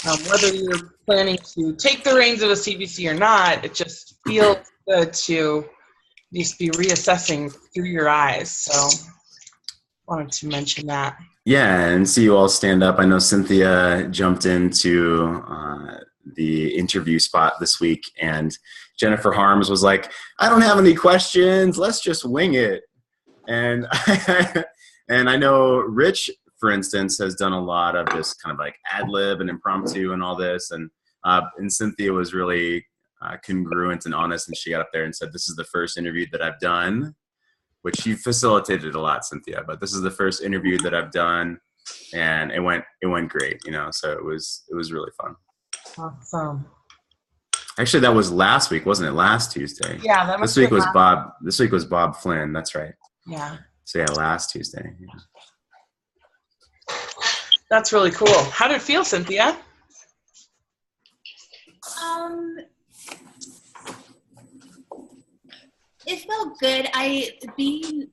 Whether you're planning to take the reins of a CBC or not, it just feels good to just be reassessing through your eyes. So wanted to mention that. Yeah, and see you all stand up. I know Cynthia jumped into the interview spot this week, and Jennifer Harms was like, I don't have any questions. Let's just wing it. And and I know Rich, for instance, has done a lot of just kind of like ad lib and impromptu and all this. And Cynthia was really congruent and honest, and she got up there and said, this is the first interview that I've done, which you facilitated a lot, Cynthia, but this is the first interview that I've done, and it went great, so it was really fun. Awesome. Actually, that was last week, wasn't it? Last Tuesday. Yeah, that was this week was Bob. This week was Bob Flynn. That's right. Yeah. So yeah, last Tuesday. Yeah. That's really cool. How did it feel, Cynthia? It felt good. Being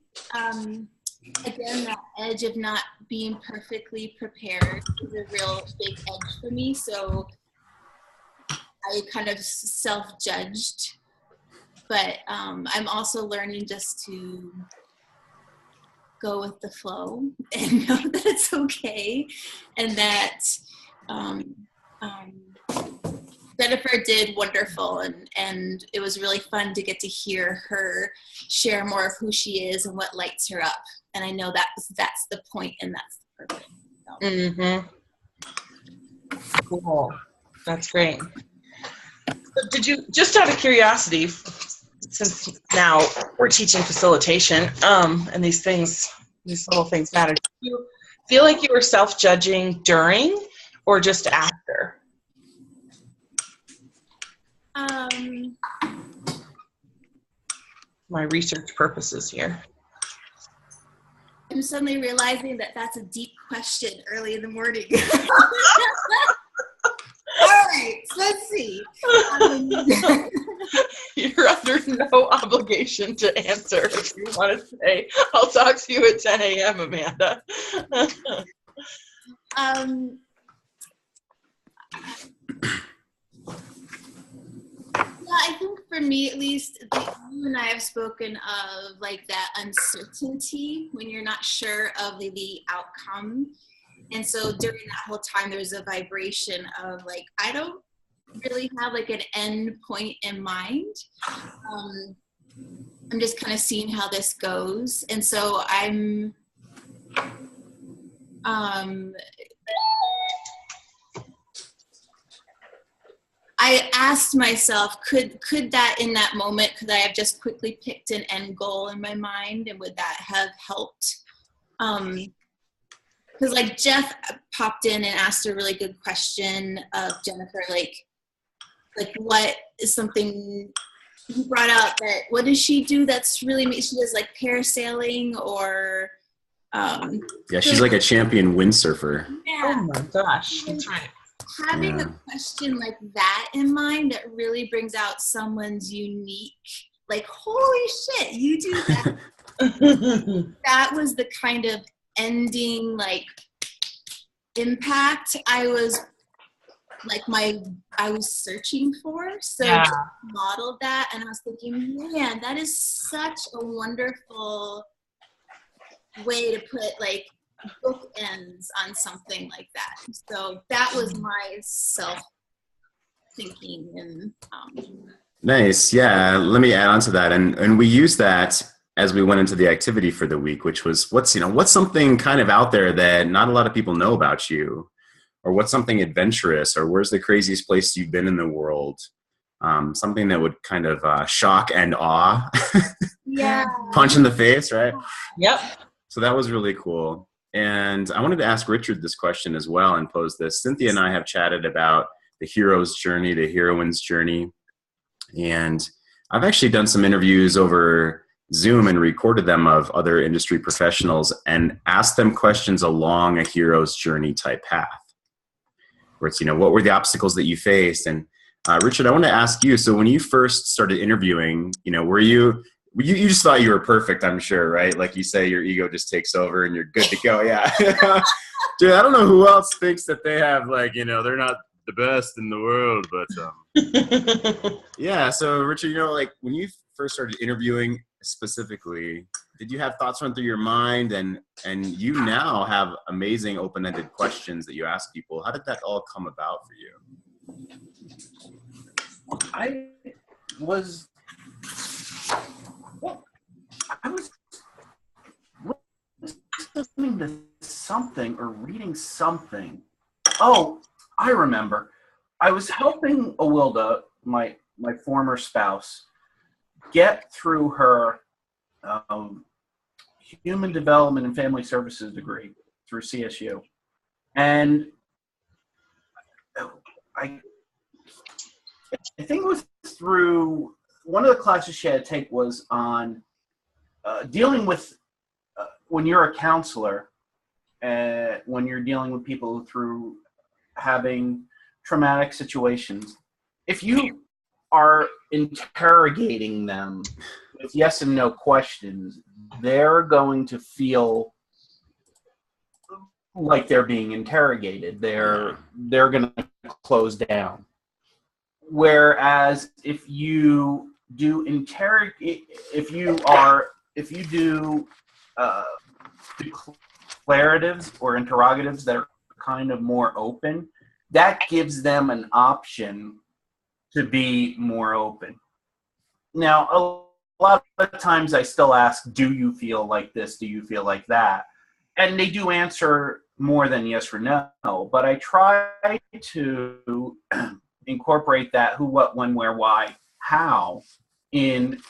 again, that edge of not being perfectly prepared is a real big edge for me. So I kind of self-judged, but I'm also learning just to go with the flow and know that it's okay, and that Jennifer did wonderful, and it was really fun to get to hear her share more of who she is and what lights her up. And I know that's the point, and that's the purpose. So. Mm-hmm. Cool. That's great. So did you, just out of curiosity, since now we're teaching facilitation, and these little things matter, do you feel like you were self-judging during or just after? My research purposes here. I'm suddenly realizing that that's a deep question early in the morning. All right, so let's see. You're under no obligation to answer if you want to say, I'll talk to you at 10 a.m., Amanda. Yeah, I think for me at least, you and I have spoken of like that uncertainty when you're not sure of the outcome. And so during that whole time, there's a vibration of like, I don't really have like an end point in mind. I'm just kind of seeing how this goes. And so I asked myself, could that in that moment, could I have just quickly picked an end goal in my mind, and would that have helped? Because like Jeff popped in and asked a really good question of Jennifer, like what is something he brought out that, what does she do that's really, she does like parasailing or yeah, she's like a champion windsurfer. Yeah. Oh my gosh, that's right. Having a question like that in mind that really brings out someone's unique, like, holy shit, you do that. That was the kind of ending, like, impact I was searching for. So yeah. I modeled that, and I was thinking, man, that is such a wonderful way to put, like, bookends on something like that. So that was my self-thinking. And nice. Yeah, let me add on to that. And we used that as we went into the activity for the week, which was what's something kind of out there that not a lot of people know about you, or what's something adventurous, or where's the craziest place you've been in the world? Something that would kind of shock and awe. Yeah. Punch in the face, right? Yep. So that was really cool. And I wanted to ask Richard this question as well and pose this. Cynthia and I have chatted about the hero's journey, the heroine's journey. And I've actually done some interviews over Zoom and recorded them of other industry professionals and asked them questions along a hero's journey type path. Where it's, what were the obstacles that you faced? And Richard, I want to ask you, so when you first started interviewing, were you just thought you were perfect, I'm sure, right? Like you say, your ego just takes over and you're good to go. Yeah. Dude, I don't know who else thinks that they have, like, they're the best in the world, but yeah. So Richard, like when you first started interviewing specifically, did you have thoughts run through your mind, and you now have amazing open-ended questions that you ask people? How did that all come about for you? I was listening to something or reading something. Oh, I remember. I was helping Awilda, my former spouse, get through her Human Development and Family Services degree through CSU. And I think it was through one of the classes she had to take was on dealing with when you're a counselor, when you're dealing with people through having traumatic situations. If you are interrogating them with yes and no questions, they're going to feel like they're being interrogated. They're going to close down. Whereas if you do declaratives or interrogatives that are kind of more open, that gives them an option to be more open. Now, a lot of times I still ask, do you feel like this? Do you feel like that? And they do answer more than yes or no, but I try to incorporate that who, what, when, where, why, how in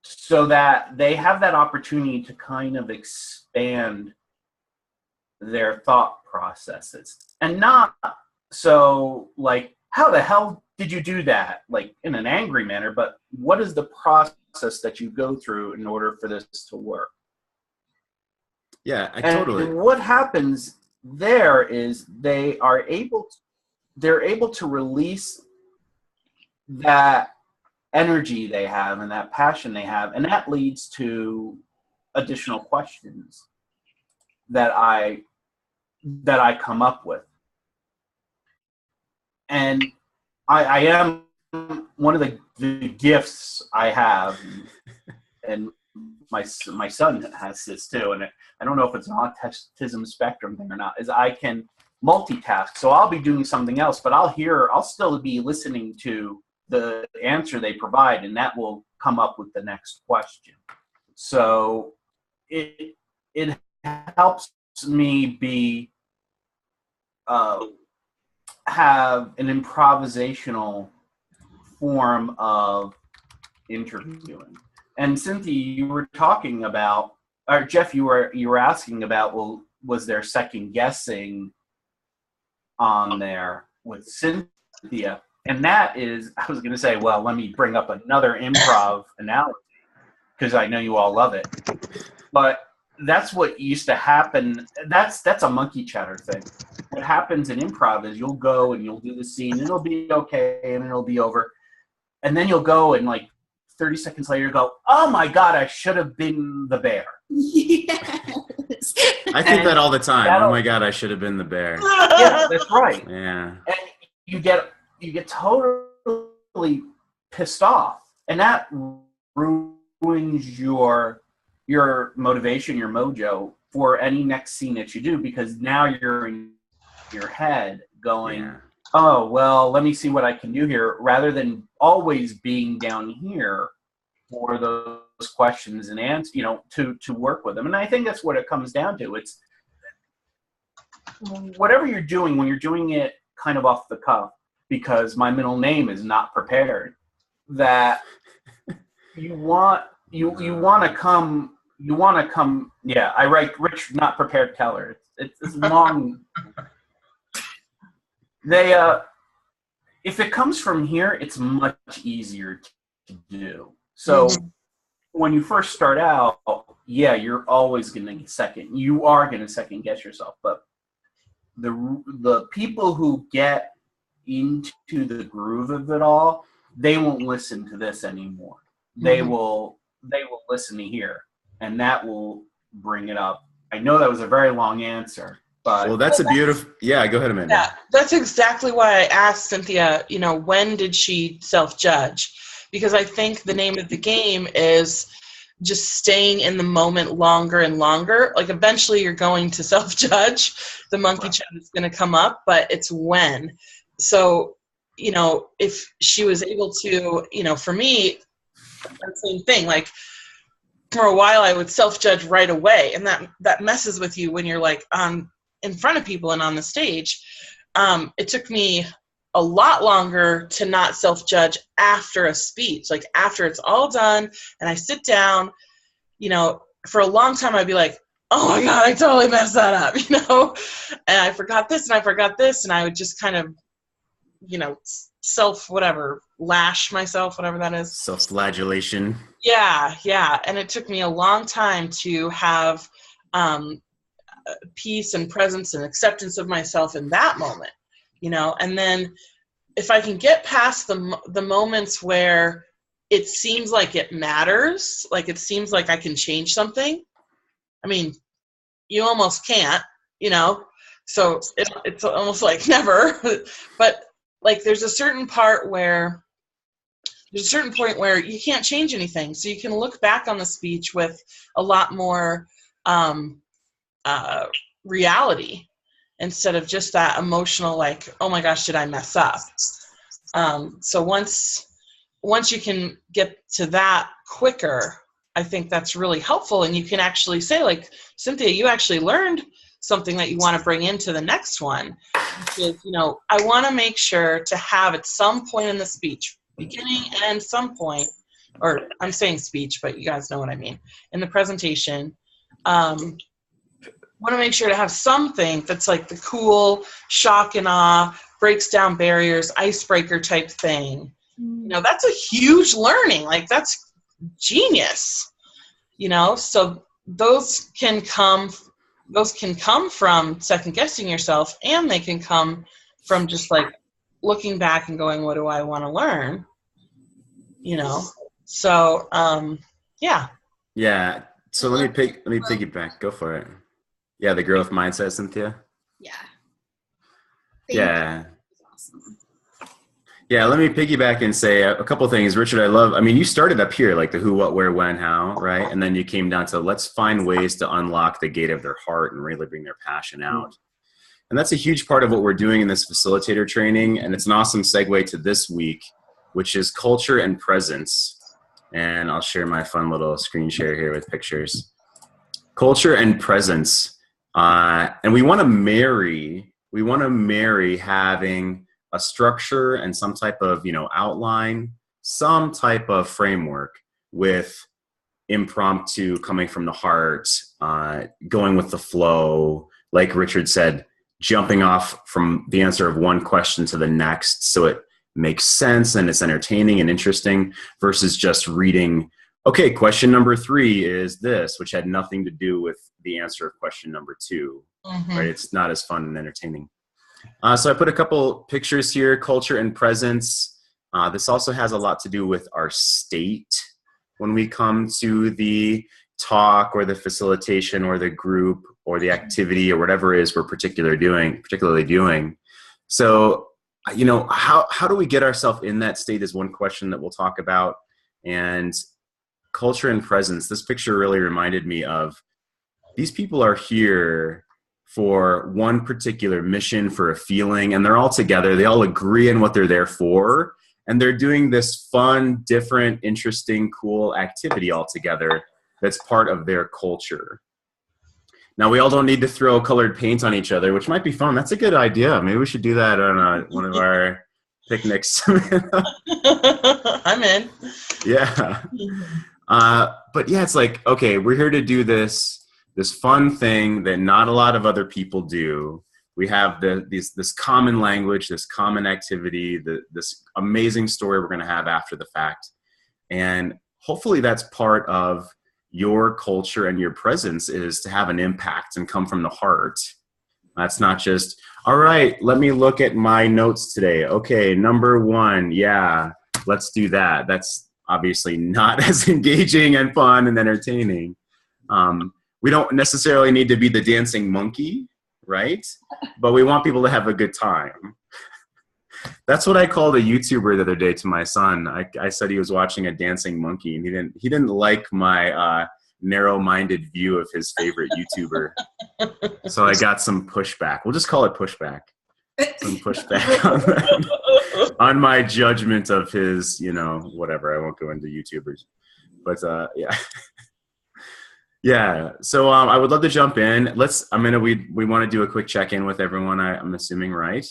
so that they have that opportunity to kind of expand their thought processes. And not so like, how the hell did you do that? Like in an angry manner, but what is the process that you go through in order for this to work? Yeah, And what happens there is they're able to release that energy they have and that passion they have, and that leads to additional questions that I come up with. And I am one of the gifts I have, and my son has this too, and I don't know if it's an autism spectrum thing or not, is I can multitask. So I'll be doing something else, but I'll still be listening to the answer they provide, and that will come up with the next question. So it helps me have an improvisational form of interviewing. And Cynthia, you were talking about, or Jeff, you were asking about, well, was there second guessing on there with Cynthia? And that is, I was going to say, well, let me bring up another improv analogy, because I know you all love it. But that's what used to happen. That's a monkey chatter thing. What happens in improv is you'll go and you'll do the scene, and it'll be okay, and it'll be over. And then you'll go and like 30 seconds later, you go, oh my God, I should have been the bear. Yes. I think that all the time. Oh my God, I should have been the bear. Yeah, that's right. Yeah. And you get totally pissed off, and that ruins your motivation, your mojo for any next scene that you do, because now you're in your head going, oh, well, let me see what I can do here, rather than always being down here for those questions and answers, to work with them. And I think that's what it comes down to. It's whatever you're doing, when you're doing it kind of off the cuff, because my middle name is not prepared, that you want to come. Yeah, I write Rich Not Prepared Keller. It's long. If it comes from here, it's much easier to do. So when you first start out, yeah, you're always going to second guess yourself. But the people who get into the groove of it all, they won't listen to this anymore. They will listen to here, and that will bring it up. I know that was a very long answer, But Well, that's a beautiful, yeah, go ahead, Amanda. Yeah, that's exactly why I asked Cynthia, when did she self-judge? Because I think the name of the game is just staying in the moment longer and longer. Like eventually you're going to self-judge. The monkey Right. chat is going to come up, but it's when. So, if she was able to, for me, the same thing. Like for a while I would self-judge right away, and that messes with you when you're like in front of people and on the stage. It took me a lot longer to not self-judge after a speech, like after it's all done and I sit down, for a long time I'd be like, oh my God, I totally messed that up, and I forgot this and I forgot this, and I would just kind of, lash myself, whatever that is. Self-flagellation. Yeah. And it took me a long time to have peace and presence and acceptance of myself in that moment, and then if I can get past the moments where it seems like it matters, like it seems like I can change something. I mean, you almost can't, so it's almost like never, but like there's a certain point where you can't change anything. So you can look back on the speech with a lot more reality instead of just that emotional, like, oh my gosh, did I mess up? So once you can get to that quicker, I think that's really helpful. And you can actually say, like, Cynthia, you actually learned something that you want to bring into the next one, which is, I want to make sure to have at some point in the speech, beginning and some point, or I'm saying speech, but you guys know what I mean, in the presentation, want to make sure to have something that's like the cool shock and awe, breaks down barriers, icebreaker type thing. That's a huge learning. Like that's genius. So those can come from second guessing yourself, and they can come from just like looking back and going, what do I want to learn? So yeah. Yeah. So let me piggyback. Go for it. Yeah, the growth mindset, Cynthia. Yeah. Yeah. Awesome. Yeah, let me piggyback and say a couple of things. Richard, you started up here, like the who, what, where, when, how, right? And then you came down to let's find ways to unlock the gate of their heart and really bring their passion out. And that's a huge part of what we're doing in this facilitator training. And it's an awesome segue to this week, which is culture and presence. And I'll share my fun little screen share here with pictures. Culture and presence. And we want to marry having a structure and some type of, outline, some type of framework with impromptu, coming from the heart, going with the flow, like Richard said, jumping off from the answer of one question to the next so it makes sense and it's entertaining and interesting, versus just reading, okay, question number 3 is this, which had nothing to do with the answer of question number 2. Mm-hmm. Right? It's not as fun and entertaining. So I put a couple pictures here, culture and presence. This also has a lot to do with our state when we come to the talk or the facilitation or the group or the activity or whatever it is we're particularly doing. So, how do we get ourselves in that state is one question that we'll talk about. And culture and presence, this picture really reminded me of these people are here for one particular mission, for a feeling, and they're all together. They all agree on what they're there for, and they're doing this fun, different, interesting, cool activity all together that's part of their culture. Now, we all don't need to throw colored paint on each other, which might be fun. That's a good idea. Maybe we should do that on one of our picnics. I'm in. Yeah. But yeah, it's like, okay, we're here to do this fun thing that not a lot of other people do. We have this common language, this common activity, this amazing story we're going to have after the fact. And hopefully that's part of your culture and your presence, is to have an impact and come from the heart. That's not just, all right, let me look at my notes today. Okay, number 1, yeah, let's do that. That's obviously not as engaging and fun and entertaining. We don't necessarily need to be the dancing monkey, right? But we want people to have a good time. That's what I called a YouTuber the other day to my son. I said he was watching a dancing monkey, and he didn't like my narrow-minded view of his favorite YouTuber. So I got some pushback. We'll just call it pushback. Some pushback on that, on my judgment of his, whatever. I won't go into YouTubers, but yeah. Yeah. So I would love to jump in. We want to do a quick check-in with everyone. I'm assuming, right?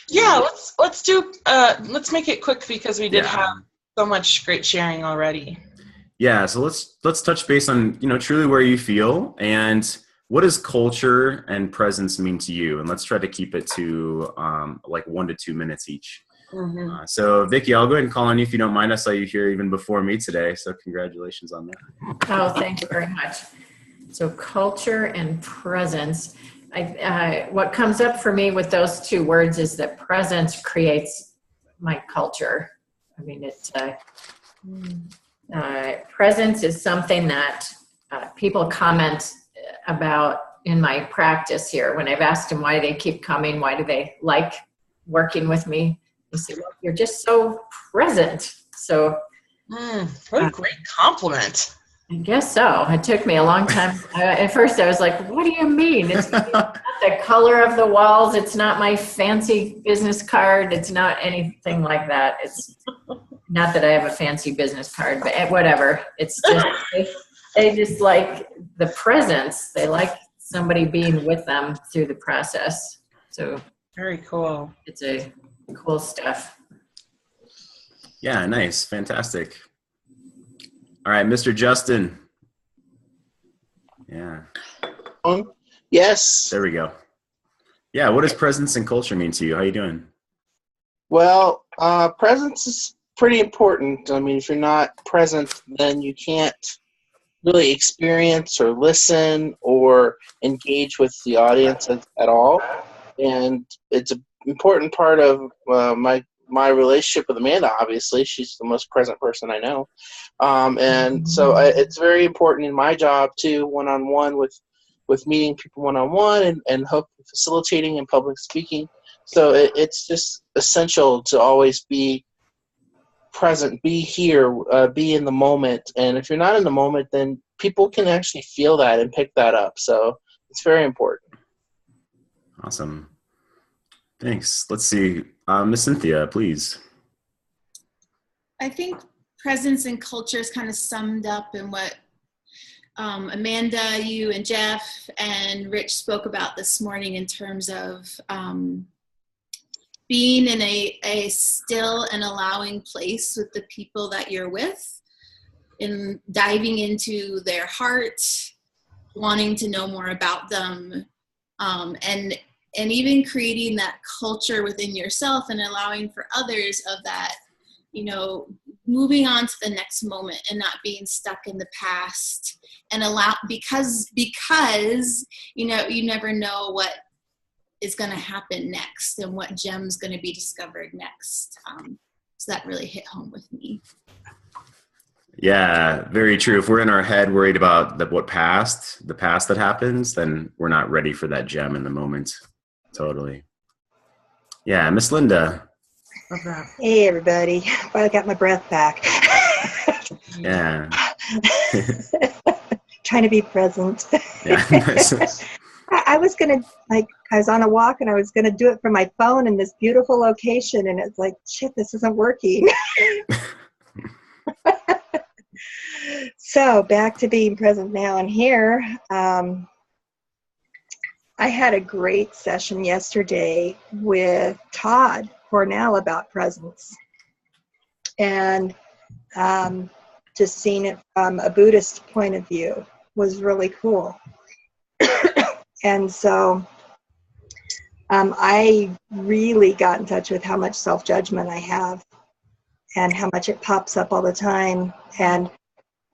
Yeah. Let's make it quick because we did have so much great sharing already. Yeah. So let's touch base on, truly where you feel and what does culture and presence mean to you? And let's try to keep it to like 1 to 2 minutes each. Mm-hmm. So Vicki, I'll go ahead and call on you if you don't mind. I saw you here even before me today. So congratulations on that. Oh, thank you very much. So culture and presence. What comes up for me with those two words is that presence creates my culture. I mean, presence is something that people comment about in my practice here. When I've asked them why they keep coming, why do they like working with me, they say, well, you're just so present. So what a great compliment. I guess so. It took me a long time. At first I was like, what do you mean? It's not the color of the walls. It's not my fancy business card. It's not anything like that. It's not that I have a fancy business card, but whatever. It's just, they just like the presence. They like somebody being with them through the process. So very cool. It's a cool stuff. Yeah, nice. Fantastic. All right, Mr. Justin. Yeah. Yes. There we go. Yeah, what does presence and culture mean to you? How you doing? Well, presence is pretty important. I mean, if you're not present, then you can't really experience or listen or engage with the audience at all. And it's an important part of my relationship with Amanda, obviously. She's the most present person I know. And so it's very important in my job, too, one-on-one with meeting people one-on-one and hopefully facilitating and public speaking. So it's just essential to always be present, be here, be in the moment. And if you're not in the moment, then people can actually feel that and pick that up. So it's very important. Awesome. Thanks. Let's see. Miss Cynthia, please. I think presence and culture is kind of summed up in what Amanda, you and Jeff and Rich spoke about this morning in terms of being in a still and allowing place with the people that you're with, and diving into their heart, wanting to know more about them, and even creating that culture within yourself and allowing for others of that, moving on to the next moment and not being stuck in the past, and because you never know what is going to happen next and what gem's going to be discovered next. So that really hit home with me. Yeah, very true. If we're in our head worried about the past that happens, then we're not ready for that gem in the moment. Totally. Yeah, Miss Linda. Hey, everybody. Finally got my breath back. Yeah. Trying to be present. Yeah. I was going to, I was on a walk and I was going to do it from my phone in this beautiful location, and it's like, shit, this isn't working. So back to being present now and here. I had a great session yesterday with Todd Cornell about presence, and just seeing it from a Buddhist point of view was really cool. And so I really got in touch with how much self-judgment I have and how much it pops up all the time. And,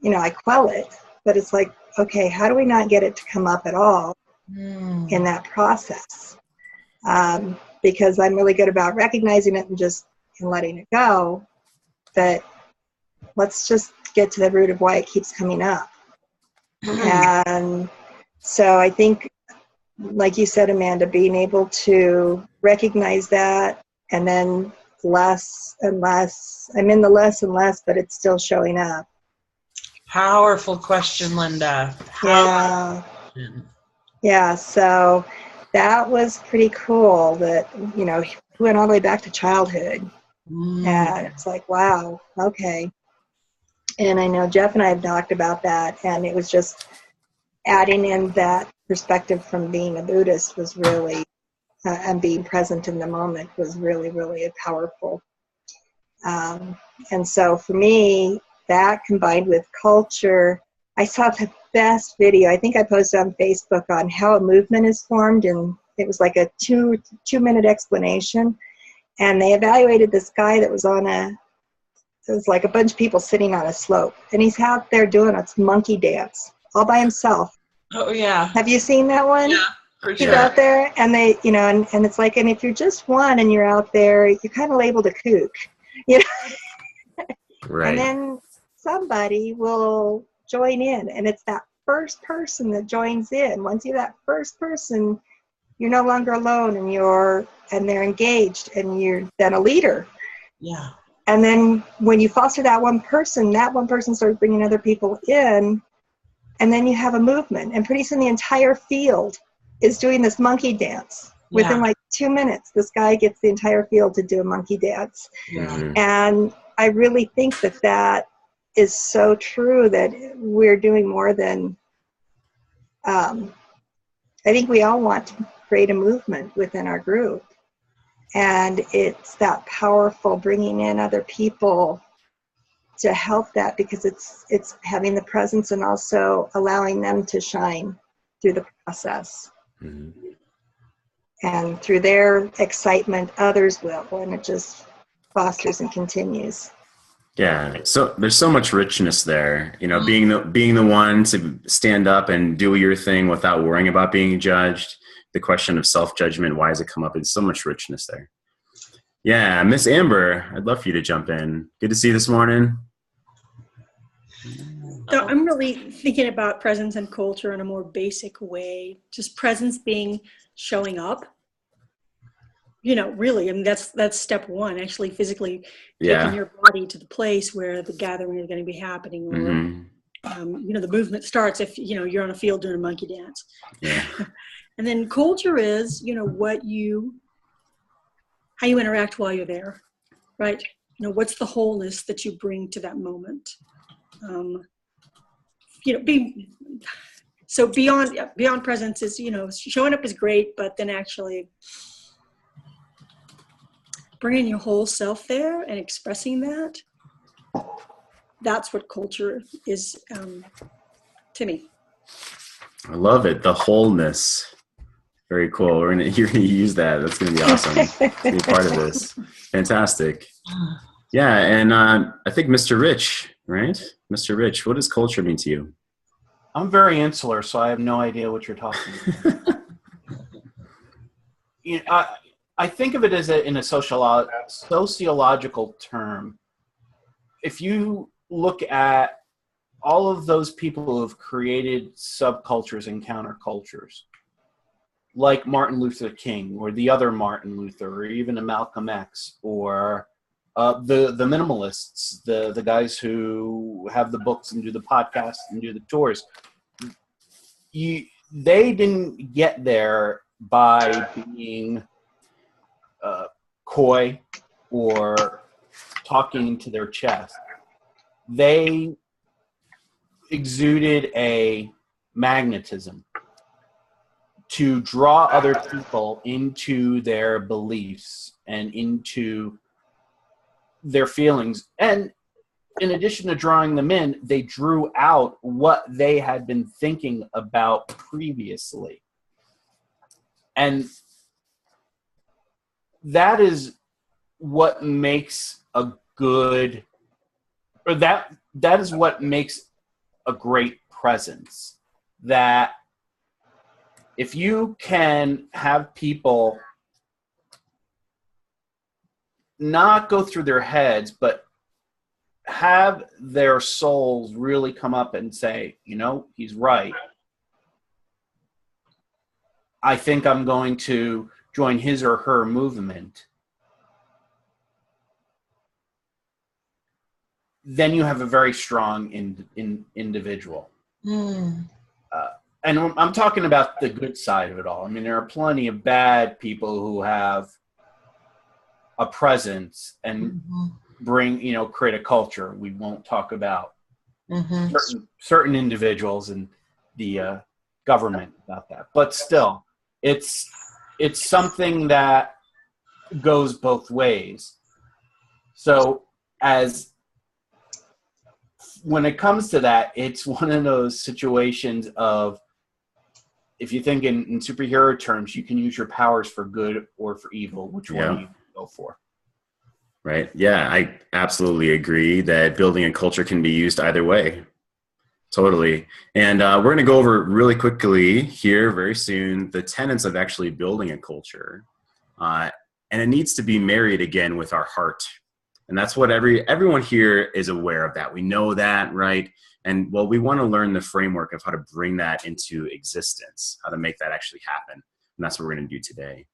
I quell it, but it's like, okay, how do we not get it to come up at all in that process? Because I'm really good about recognizing it and letting it go. But let's just get to the root of why it keeps coming up. And so I think like you said, Amanda, being able to recognize that, and then less and less. I'm in the less and less, but it's still showing up. Powerful question, Linda. Yeah. Yeah, so that was pretty cool that, you know, he went all the way back to childhood. And it's like, wow, okay. And I know Jeff and I have talked about that, and it was just adding in that perspective from being a Buddhist was really, and being present in the moment was really, really powerful. And so for me, that combined with culture, I saw the best video. I think I posted on Facebook on how a movement is formed, and it was like a two-minute explanation. And they evaluated this guy that was it was like a bunch of people sitting on a slope, and he's out there doing a monkey dance all by himself. Oh, yeah. Have you seen that one? Yeah, for He's sure. out there, and they, you know, and it's like, and if you're just one and you're out there, you're kind of labeled a kook, you know. Right. And then somebody will join in, and it's that first person that joins in. Once you're that first person, you're no longer alone, and they're engaged, and you're then a leader. Yeah. And then when you foster that one person starts bringing other people in, and then you have a movement, and pretty soon the entire field is doing this monkey dance. Within like 2 minutes, this guy gets the entire field to do a monkey dance. Yeah. And I really think that is so true, that we're doing more than, I think we all want to create a movement within our group. And it's that powerful bringing in other people to help that, because it's having the presence and also allowing them to shine through the process. Mm-hmm. And through their excitement, others will, and it just fosters and continues. Yeah, so there's so much richness there, you know, being the one to stand up and do your thing without worrying about being judged. The question of self-judgment, why does it come up? There's so much richness there. Yeah, Miss Amber, I'd love for you to jump in. Good to see you this morning. So I'm really thinking about presence and culture in a more basic way. Just presence being showing up. You know, really, I mean, that's step one, actually physically taking your body to the place where the gathering is going to be happening, or, you know, the movement starts if, you know, you're on a field doing a monkey dance. Yeah. And then culture is, you know, how you interact while you're there, right? You know, what's the wholeness that you bring to that moment? You know, so beyond presence is, you know, showing up is great, but then actually bringing your whole self there and expressing that's what culture is to me. I love it. The wholeness. Very cool. You're gonna use that. That's gonna be awesome to be part of this. Fantastic. Yeah, and I think Mr. Rich, right? Mr. Rich, what does culture mean to you? I'm very insular, so I have no idea what you're talking about. You know, I think of it as in a sociological term. If you look at all of those people who have created subcultures and countercultures, like Martin Luther King or the other Martin Luther, or even a Malcolm X, or the minimalists, the guys who have the books and do the podcasts and do the tours, they didn't get there by being coy or talking to their chest. They exuded a magnetism to draw other people into their beliefs and into their feelings. And in addition to drawing them in, they drew out what they had been thinking about previously. And that is what makes a good, or that is what makes a great presence. That if you can have people not go through their heads, but have their souls really come up and say, you know, he's right. I think I'm going to join his or her movement, then you have a very strong individual. Mm. And I'm talking about the good side of it all. I mean, there are plenty of bad people who have a presence and bring, create a culture. We won't talk about certain individuals and the government about that. But still, it's something that goes both ways. So when it comes to that, it's one of those situations of, if you think in superhero terms, you can use your powers for good or for evil. Which one do you go for? Right. Yeah, I absolutely agree that building a culture can be used either way. Totally. And we're going to go over really quickly here very soon the tenets of actually building a culture. And it needs to be married again with our heart. And that's what everyone here is aware of that. We know that, right? And well, we want to learn the framework of how to bring that into existence, how to make that actually happen. And that's what we're going to do today.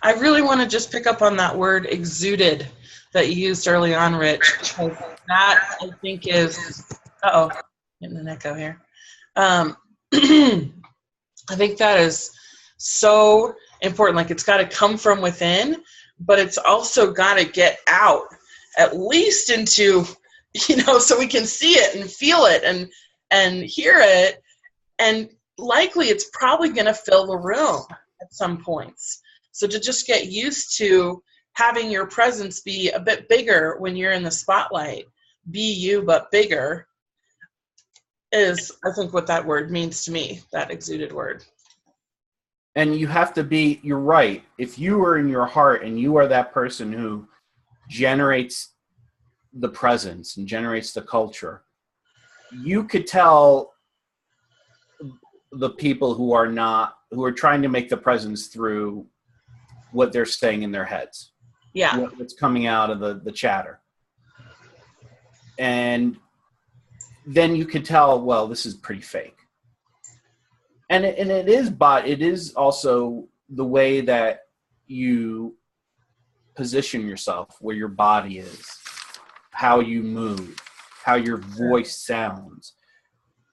I really want to just pick up on that word exuded that you used early on, Rich, because that I think is, getting an echo here. I think that is so important. Like, it's got to come from within, but it's also got to get out, at least into, so we can see it and feel it and hear it. And likely it's probably going to fill the room at some points. So to just get used to having your presence be a bit bigger when you're in the spotlight, be you but bigger, is I think what that word means to me, that exuded word. And you have to be, you're right. If you are in your heart and you are that person who generates the presence and generates the culture, you could tell the people who are trying to make the presence through what they're saying in their heads. Yeah. What's coming out of the chatter. And then you could tell, well, this is pretty fake. And it is, but it is also the way that you position yourself, where your body is, how you move, how your voice sounds.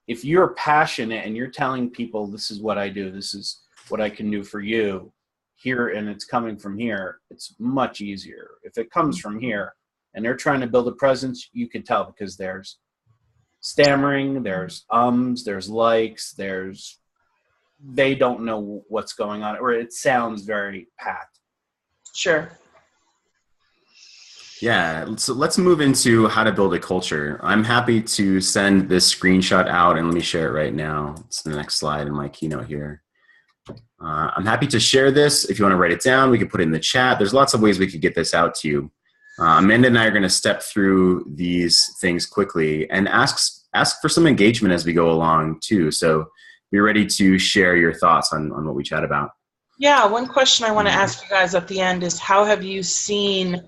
If you're passionate and you're telling people, this is what I do, this is what I can do for you here, and it's coming from here, it's much easier. If it comes from here and they're trying to build a presence, you can tell, because there's stammering, there's there's likes, they don't know what's going on, or it sounds very packed. Sure. Yeah, so let's move into how to build a culture. I'm happy to send this screenshot out, and let me share it right now. It's the next slide in my keynote here. I'm happy to share this. If you want to write it down, we can put it in the chat. There's lots of ways we could get this out to you. Amanda and I are going to step through these things quickly and ask for some engagement as we go along too. So be ready to share your thoughts on what we chat about. Yeah, one question I want to ask you guys at the end is, how have you seen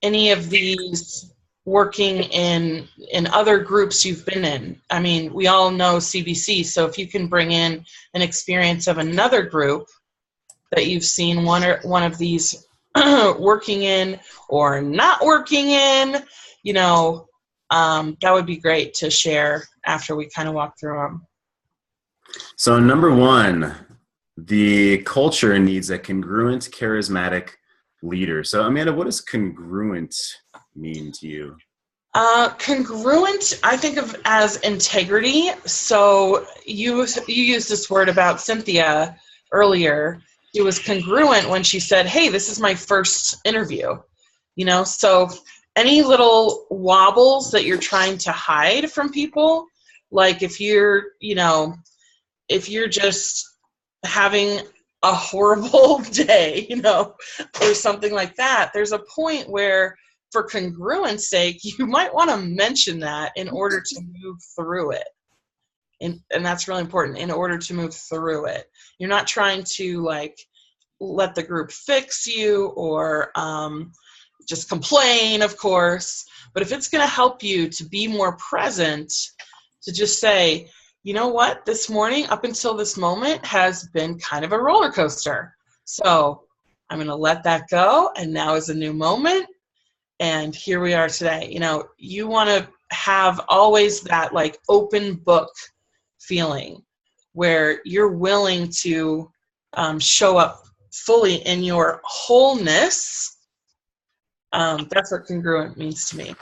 any of these working in other groups you've been in? I mean, we all know CBC, so if you can bring in an experience of another group that you've seen one of these working in or not working in, that would be great to share after we kind of walk through them. So number one, the culture needs a congruent, charismatic leader. So Amanda, what does congruent mean to you? Congruent, I think of as integrity. So you used this word about Cynthia earlier. She was congruent when she said, hey, this is my first interview. So any little wobbles that you're trying to hide from people, like if you're just having a horrible day, or something like that, there's a point where, for congruence sake, you might want to mention that in order to move through it. And that's really important, in order to move through it. You're not trying to let the group fix you or just complain, of course. But if it's going to help you to be more present, to just say, you know what, this morning up until this moment has been kind of a roller coaster. So I'm going to let that go. And now is a new moment. And here we are today. You know, you want to have always that like open book feeling where you're willing to show up fully in your wholeness. That's what congruent means to me.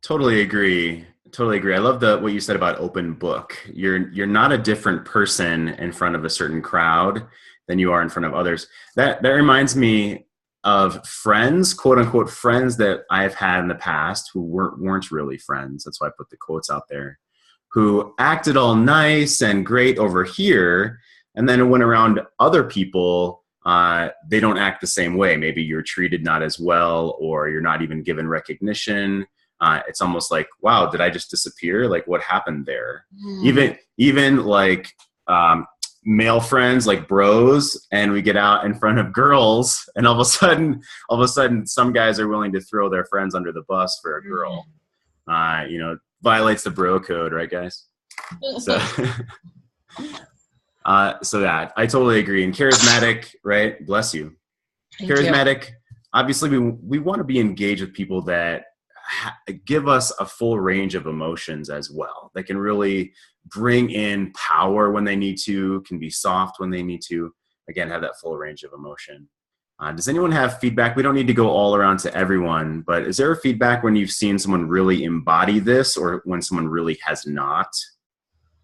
Totally agree. Totally agree. I love what you said about open book. You're not a different person in front of a certain crowd than you are in front of others. That reminds me of friends, quote unquote friends that I've had in the past who weren't really friends. That's why I put the quotes out there. Who acted all nice and great over here, and then when around other people, they don't act the same way. Maybe you're treated not as well, or you're not even given recognition. It's almost like, wow, did I just disappear? Like, what happened there? Even like male friends, like bros, and we get out in front of girls, and all of a sudden, some guys are willing to throw their friends under the bus for a girl. You know, violates the bro code, right, guys? So, so that I totally agree. And charismatic, right? Bless you. Thank Charismatic. you. Obviously, we want to be engaged with people that give us a full range of emotions as well. They can really bring in power when they need to, can be soft when they need to, again, have that full range of emotion. Does anyone have feedback? We don't need to go all around to everyone, but is there a feedback when you've seen someone really embody this, or when someone really has not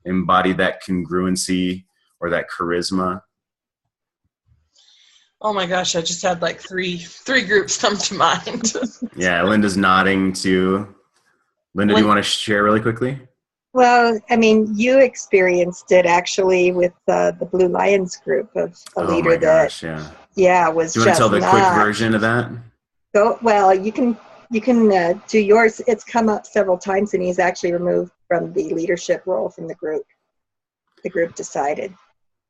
embodied that congruency or that charisma? Oh my gosh, I just had like three groups come to mind. Yeah, Linda's nodding too. Linda, do you want to share really quickly? Well, I mean, you experienced it actually with the Blue Lions group of a leader gosh, that, Do was you want to just tell the not. quick version of that? Well, you can do yours. It's come up several times, and he's actually removed from the leadership role from the group. The group decided,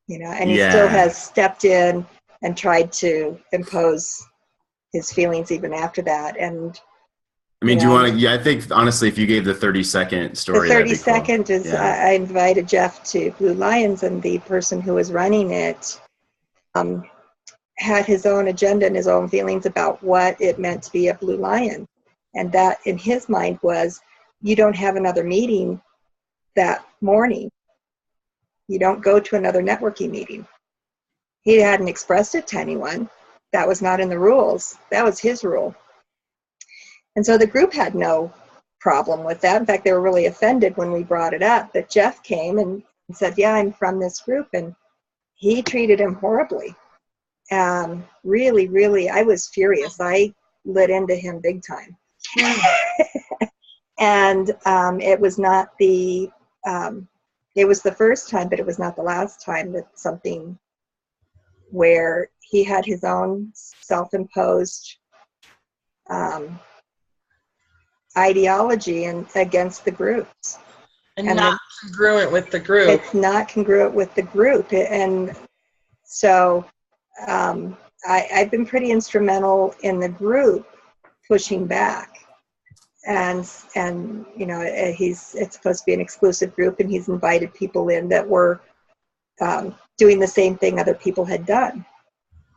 and he still has stepped in and tried to impose his feelings even after that. And I mean, do you want to? Yeah, I think honestly, if you gave the 30-second story, the that'd be 30-second cool. is I invited Jeff to Blue Lions, and the person who was running it had his own agenda and his own feelings about what it meant to be a Blue Lion, and that in his mind was, you don't have another meeting that morning. You don't go to another networking meeting. He hadn't expressed it to anyone. That was not in the rules. That was his rule. And so the group had no problem with that. In fact, they were really offended when we brought it up. But Jeff came and said, yeah, I'm from this group. And he treated him horribly. Really, really, I was furious. I lit into him big time. And it was not it was the first time, but it was not the last time that something where he had his own self-imposed ideology and against the groups. And not congruent with the group. It's not congruent with the group. And so I've been pretty instrumental in the group pushing back. And it's supposed to be an exclusive group, and he's invited people in that were doing the same thing other people had done.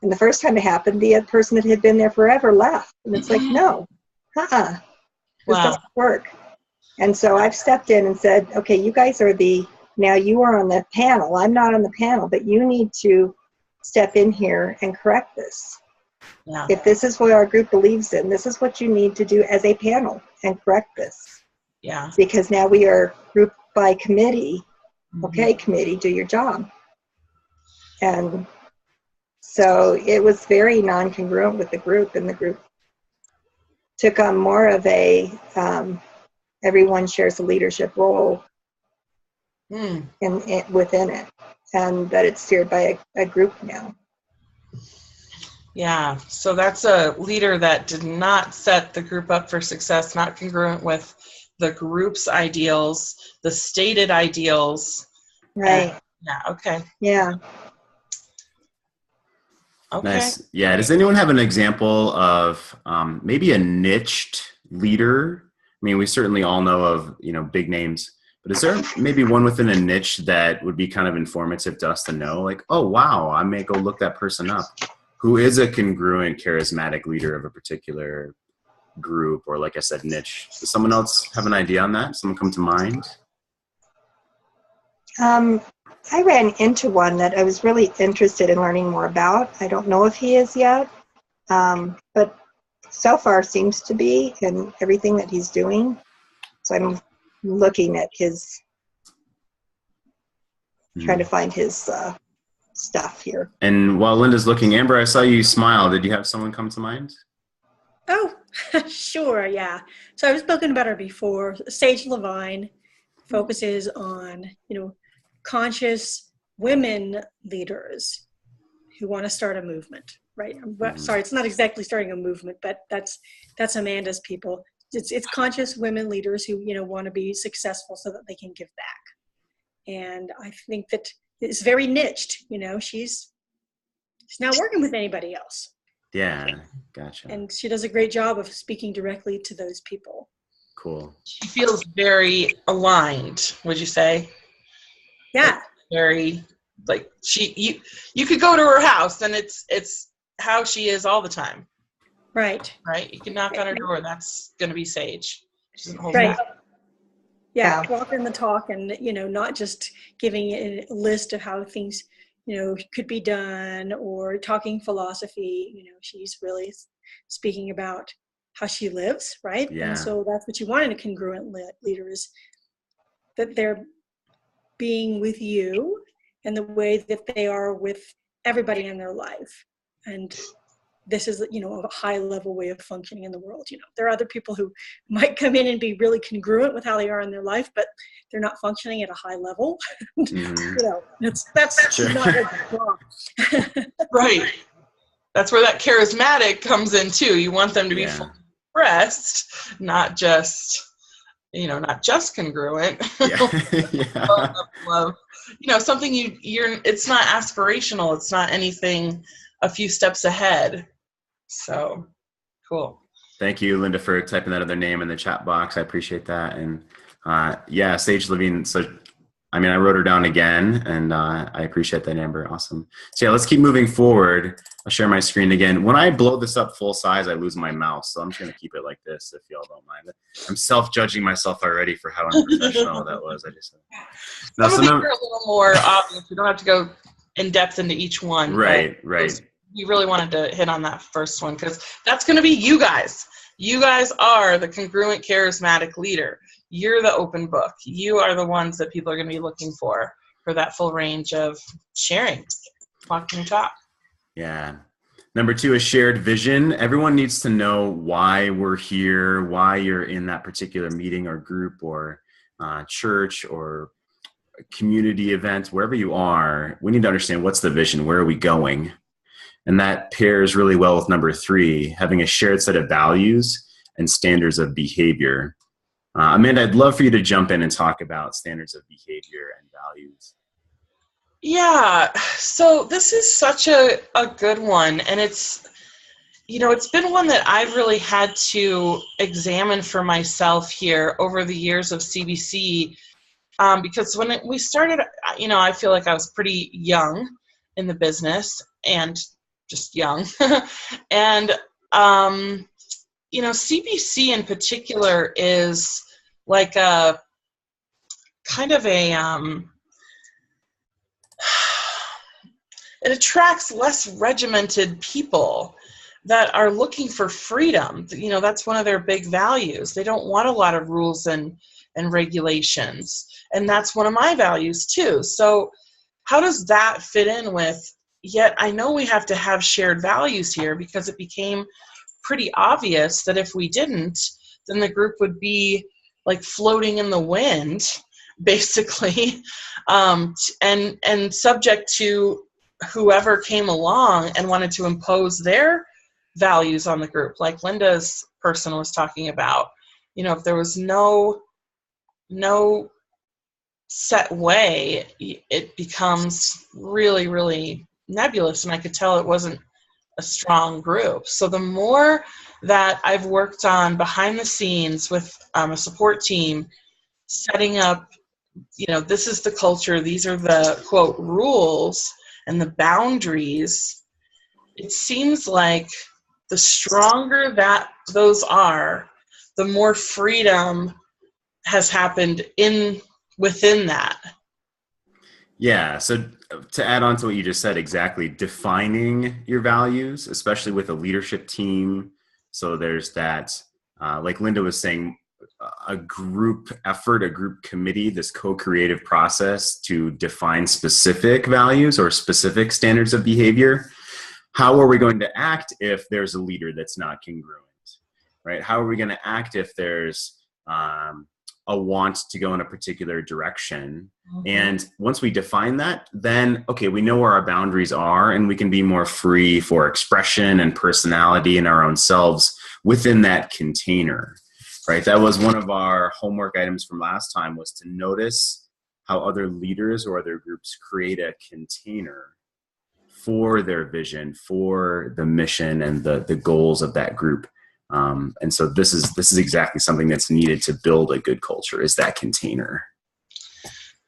And the first time it happened, the other person that had been there forever left. And it's like, no, this doesn't work. And so I've stepped in and said, okay, you guys are now you are on the panel. I'm not on the panel, but you need to step in here and correct this. Yeah. If this is what our group believes in, this is what you need to do as a panel and correct this. Yeah. Because now we are group by committee. Okay, committee, do your job. And so it was very non-congruent with the group, and the group took on more of a everyone shares a leadership role within it, and that it's steered by a group now. Yeah, so that's a leader that did not set the group up for success, not congruent with the group's ideals, the stated ideals. Right. Okay. Yeah. Okay. Nice. Yeah. Does anyone have an example of maybe a niched leader, mean, we certainly all know of, big names, but is there maybe one within a niche that would be kind of informative to us to know? Like, oh, wow, I may go look that person up. Who is a congruent, charismatic leader of a particular group or, like I said, niche? Does someone else have an idea on that? Someone come to mind? I ran into one that I was really interested in learning more about. I don't know if he is yet, but so far seems to be in everything that he's doing. So I'm looking at his, trying to find his stuff here. And while Linda's looking, Amber, I saw you smile. Did you have someone come to mind? Oh, sure, yeah. So I've spoken about her before. Sage Levine focuses on, conscious women leaders who want to start a movement, right? Sorry, it's not exactly starting a movement, but that's Amanda's people. It's conscious women leaders who, want to be successful so that they can give back. And I think that it's very niched, she's not working with anybody else. Yeah, gotcha. And she does a great job of speaking directly to those people. Cool. She feels very aligned, would you say? Yeah. Like very, like you could go to her house and it's how she is all the time. Right. Right? You can knock on her door, that's going to be Sage. She doesn't hold Right. back. Yeah, walk in the talk and, not just giving a list of how things, could be done or talking philosophy. She's really speaking about how she lives, right? Yeah. And so that's what you want in a congruent leader, is that they're being with you and the way that they are with everybody in their life. And this is, a high level way of functioning in the world. There are other people who might come in and be really congruent with how they are in their life, but they're not functioning at a high level. That's Sure. not their job. Right. That's where that charismatic comes in too. You want them to be fully expressed, not just congruent. Yeah. Something you're it's not aspirational. It's not anything a few steps ahead. So cool. Thank you, Linda, for typing that other name in the chat box. I appreciate that. And Sage Levine. So, I wrote her down again, and I appreciate that, Amber. Awesome. So let's keep moving forward. I'll share my screen again. When I blow this up full size, I lose my mouse. So I'm just going to keep it like this, if y'all don't mind. I'm self-judging myself already for how unprofessional that was. I just Some of these are a little more obvious. We don't have to go in depth into each one. Right. We really wanted to hit on that first one because that's going to be you guys. You guys are the congruent, charismatic leader. You're the open book. You are the ones that people are going to be looking for that full range of sharing, walking and talk. Yeah. Number 2 is shared vision. Everyone needs to know why we're here, why you're in that particular meeting or group or church or community event, wherever you are. We need to understand what's the vision, where are we going? And that pairs really well with number 3, having a shared set of values and standards of behavior. Amanda, I'd love for you to jump in and talk about standards of behavior and values. Yeah, so this is such a good one. And it's been one that I've really had to examine for myself here over the years of CBC. Because when we started, I feel like I was pretty young in the business and just young. And, CBC in particular is like a kind of it attracts less regimented people that are looking for freedom. That's one of their big values. They don't want a lot of rules and regulations. And that's one of my values too. So how does that fit in with, yet I know we have to have shared values here, because it became pretty obvious that if we didn't, then the group would be like floating in the wind, basically, and subject to whoever came along and wanted to impose their values on the group, like Linda's person was talking about. If there was no set way, it becomes really, really nebulous, and I could tell it wasn't a strong group. So the more that I've worked on behind the scenes with a support team, setting up, this is the culture, these are the quote rules and the boundaries, it seems like the stronger that those are, the more freedom has happened within that. Yeah, so to add on to what you just said, exactly, defining your values, especially with a leadership team. So there's that, like Linda was saying, a group effort, a group committee, this co-creative process to define specific values or specific standards of behavior. How are we going to act if there's a leader that's not congruent, right? How are we going to act if there's a want to go in a particular direction? Mm-hmm. And once we define that, then, okay, we know where our boundaries are and we can be more free for expression and personality in our own selves within that container, right? That was one of our homework items from last time, was to notice how other leaders or other groups create a container for their vision, for the mission and the goals of that group. And so this is exactly something that's needed to build a good culture, is that container.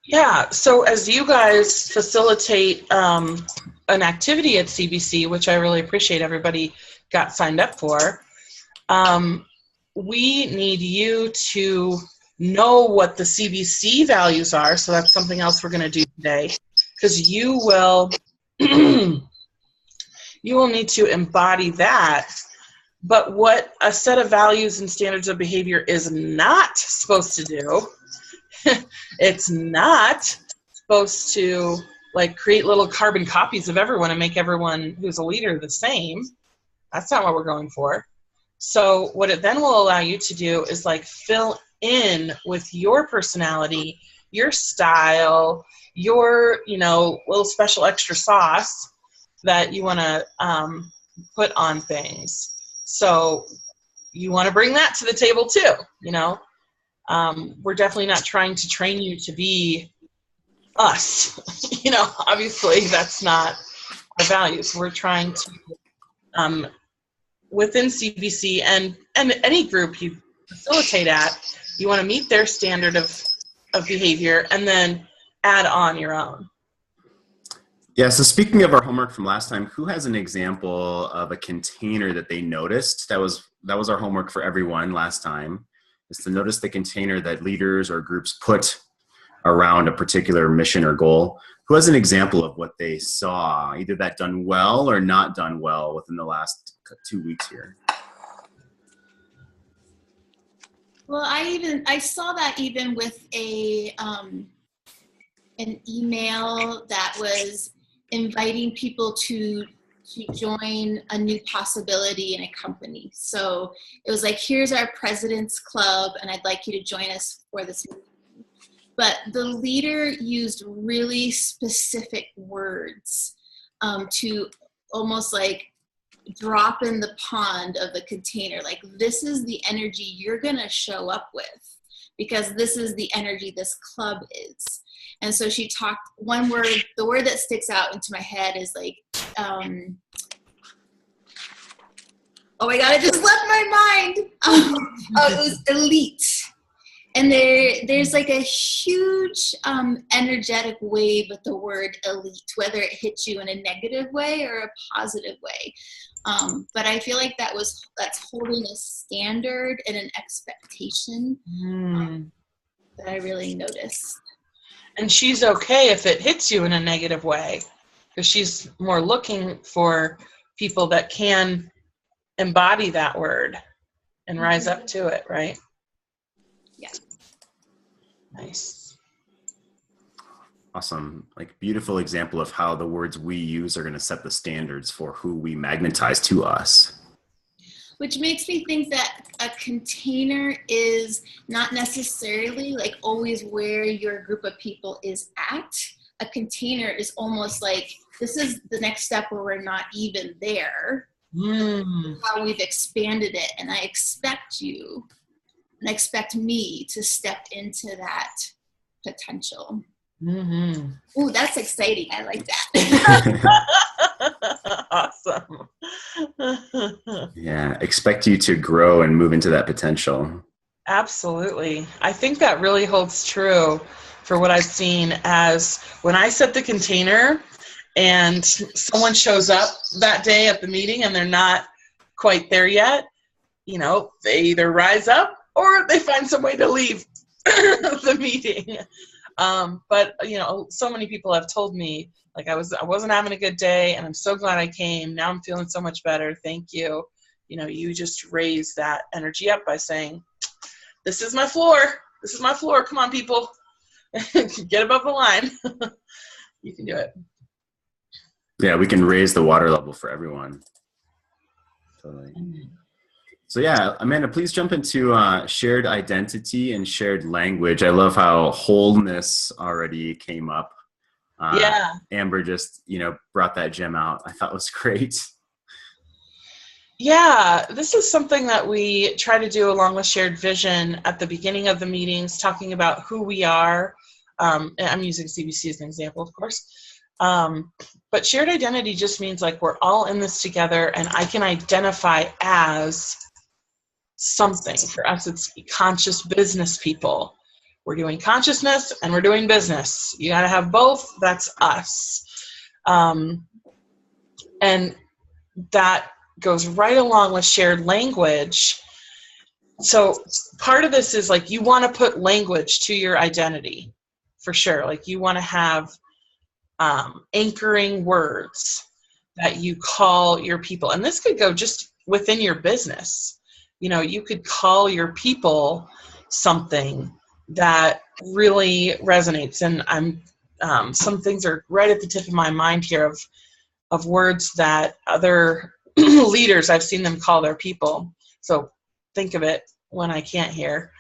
Yeah, so as you guys facilitate an activity at CBC, which I really appreciate everybody got signed up for, we need you to know what the CBC values are. So that's something else we're going to do today, because you will need to embody that. But what a set of values and standards of behavior is not supposed to do, it's not supposed to create little carbon copies of everyone and make everyone who's a leader the same. That's not what we're going for. So what it then will allow you to do is fill in with your personality, your style, your little special extra sauce that you want to put on things. So you want to bring that to the table too, We're definitely not trying to train you to be us. Obviously that's not our values. We're trying to, within CBC and any group you facilitate at, you want to meet their standard of behavior and then add on your own. Yeah, so speaking of our homework from last time, who has an example of a container that they noticed? That was our homework for everyone last time, is to notice the container that leaders or groups put around a particular mission or goal. Who has an example of what they saw, either that done well or not done well within the last 2 weeks here? Well, I saw that even with an email that was inviting people to join a new possibility in a company. So it was here's our President's Club, and I'd like you to join us for this meeting. But the leader used really specific words to almost drop in the pond of the container. This is the energy you're going to show up with, because this is the energy this club is. And so she talked, the word that sticks out into my head is oh my God, it just left my mind. It was elite. And there's a huge energetic wave with the word elite, whether it hits you in a negative way or a positive way. But I feel that's holding a standard and an expectation that I really noticed. And she's okay if it hits you in a negative way, because she's more looking for people that can embody that word and rise up to it, right? Yeah. Nice. Awesome. Beautiful example of how the words we use are going to set the standards for who we magnetize to us. Which makes me think that a container is not necessarily always where your group of people is at. A container is almost this is the next step where we're not even there. How we've expanded it. And I expect you and expect me to step into that potential. Mm-hmm. Ooh, that's exciting. I like that. Awesome. Yeah, expect you to grow and move into that potential. Absolutely. I think that really holds true for what I've seen as when I set the container and someone shows up that day at the meeting and they're not quite there yet, you know, they either rise up or they find some way to leave the meeting. But, you know, so many people have told me, like, I wasn't having a good day and I'm so glad I came. Now I'm feeling so much better. Thank you. You know, you just raise that energy up by saying, this is my floor. This is my floor. Come on, people. Get above the line. You can do it. Yeah, we can raise the water level for everyone. Totally. So yeah, Amanda, please jump into shared identity and shared language. I love how wholeness already came up. Yeah. Amber just, brought that gem out. I thought was great. Yeah, this is something that we try to do along with shared vision at the beginning of the meetings, talking about who we are. And I'm using CBC as an example, of course. But shared identity just means like we're all in this together and I can identify as something. For us, it's conscious business people. We're doing consciousness and we're doing business. You got to have both. That's us. And that goes right along with shared language. So part of this is like you want to put language to your identity for sure. Like you want to have anchoring words that you call your people. And this could go just within your business. You know, you could call your people something that really resonates. And I'm some things are right at the tip of my mind here of words that other leaders, I've seen them call their people. So think of it when I can't hear.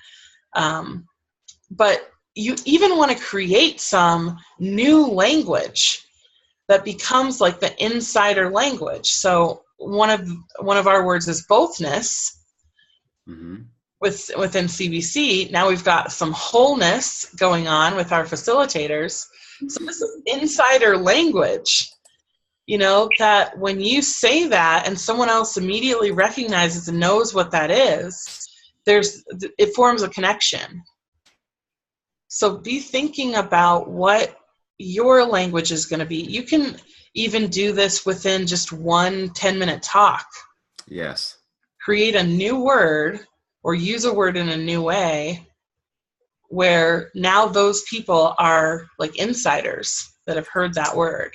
But you even want to create some new language that becomes like the insider language. So one of our words is bothness. Mm-hmm. Within CBC. Now we've got some wholeness going on with our facilitators. So this is insider language. You know, that when you say that and someone else immediately recognizes and knows what that is, it forms a connection. So be thinking about what your language is going to be. You can even do this within just one 10-minute talk. Yes. Create a new word or use a word in a new way where now those people are like insiders that have heard that word.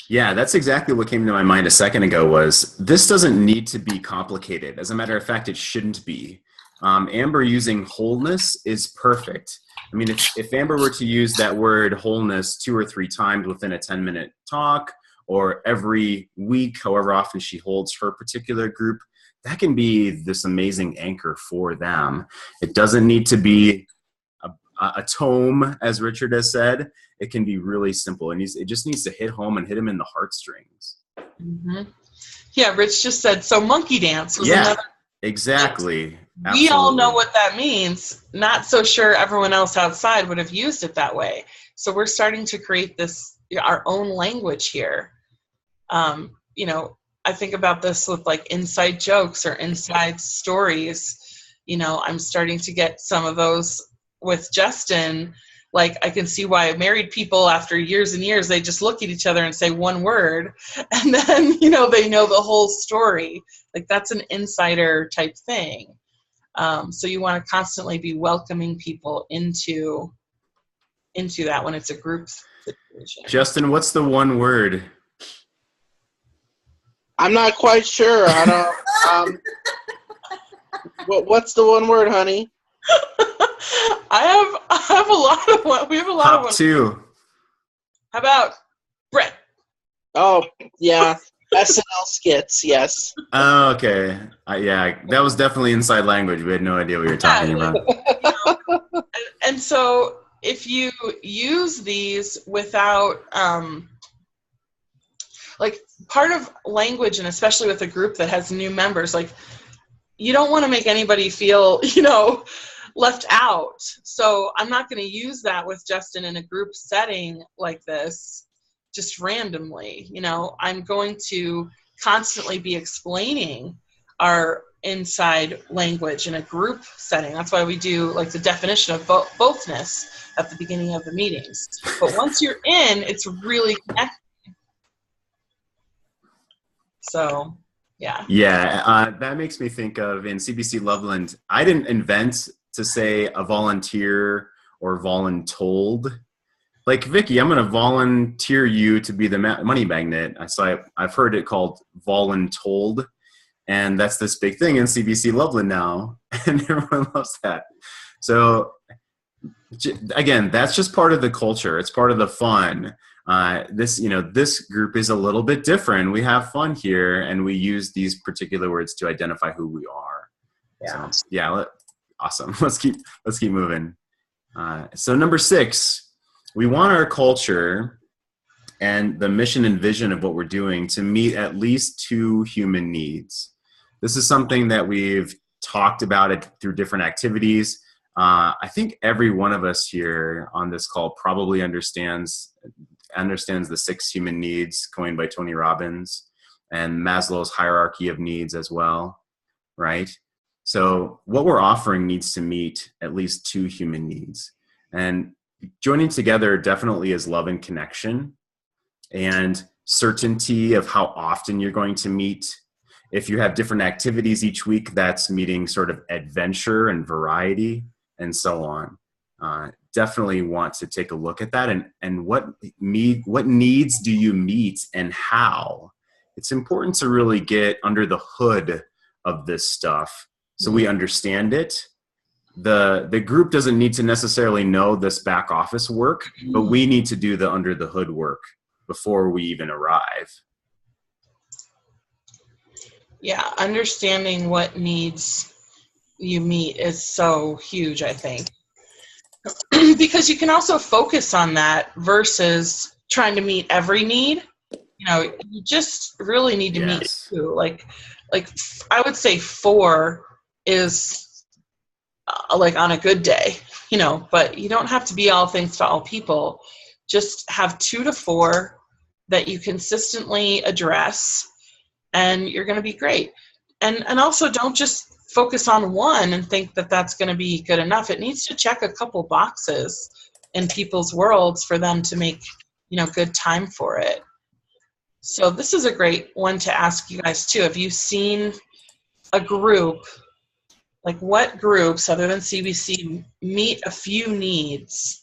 Yeah, that's exactly what came to my mind a second ago was this doesn't need to be complicated. As a matter of fact, it shouldn't be. Amber using wholeness is perfect. I mean, if Amber were to use that word wholeness 2 or 3 times within a 10-minute talk or every week, however often she holds her particular group, that can be this amazing anchor for them. It doesn't need to be a tome, as Richard has said. It can be really simple, and it just needs to hit home and hit him in the heartstrings. Mm-hmm. Yeah, Rich just said, so monkey dance was another. Exactly. We all know what that means. Not so sure everyone else outside would have used it that way. So we're starting to create our own language here. You know, I think about this with like inside jokes or inside stories. You know, I'm starting to get some of those with Justin. Like I can see why married people after years and years, they just look at each other and say one word and then, you know, they know the whole story. Like that's an insider type thing. So you want to constantly be welcoming people into that when it's a group situation. Justin, what's the one word? I'm not quite sure. I don't. What's the one word, honey? I have a lot of one. We have a lot Top of one. 2. How about Brett? Oh yeah, SNL skits. Yes. Oh, okay. Yeah, that was definitely inside language. We had no idea what you were talking about. You know, and so if you use these without like part of language, and especially with a group that has new members, like you don't want to make anybody feel, you know, left out. So I'm not going to use that with Justin in a group setting like this just randomly. You know, I'm going to constantly be explaining our inside language in a group setting. That's why we do like the definition of bothness at the beginning of the meetings. But once you're in, it's really connected. So, yeah. Yeah, that makes me think of in CBC Loveland, I didn't invent to say a volunteer or voluntold. Like, Vicky, I'm going to volunteer you to be the money magnet. So I've heard it called voluntold. And that's this big thing in CBC Loveland now. And everyone loves that. So, again, that's just part of the culture. It's part of the fun. This group is a little bit different. We have fun here, and we use these particular words to identify who we are. Yeah. So, yeah. Awesome. Let's keep moving. So number 6, we want our culture and the mission and vision of what we're doing to meet at least 2 human needs. This is something that we've talked about it through different activities. I think every one of us here on this call probably understands the 6 human needs coined by Tony Robbins and Maslow's hierarchy of needs as well, right? So what we're offering needs to meet at least 2 human needs. And joining together definitely is love and connection and certainty of how often you're going to meet. If you have different activities each week, that's meeting sort of adventure and variety and so on. Definitely want to take a look at that and what needs do you meet and how. It's important to really get under the hood of this stuff so we understand it. The group doesn't need to necessarily know this back office work, but we need to do the under the hood work before we even arrive. Yeah, understanding what needs you meet is so huge, I think. Because you can also focus on that versus trying to meet every need. You just really need to meet 2. Like I would say 4 is like on a good day, but you don't have to be all things to all people. Just have 2 to 4 that you consistently address, and you're going to be great. And also don't just focus on one and think that that's going to be good enough. It needs to check a couple boxes in people's worlds for them to make, good time for it. So this is a great one to ask you guys too. Have you seen a group, like what groups other than CBC meet a few needs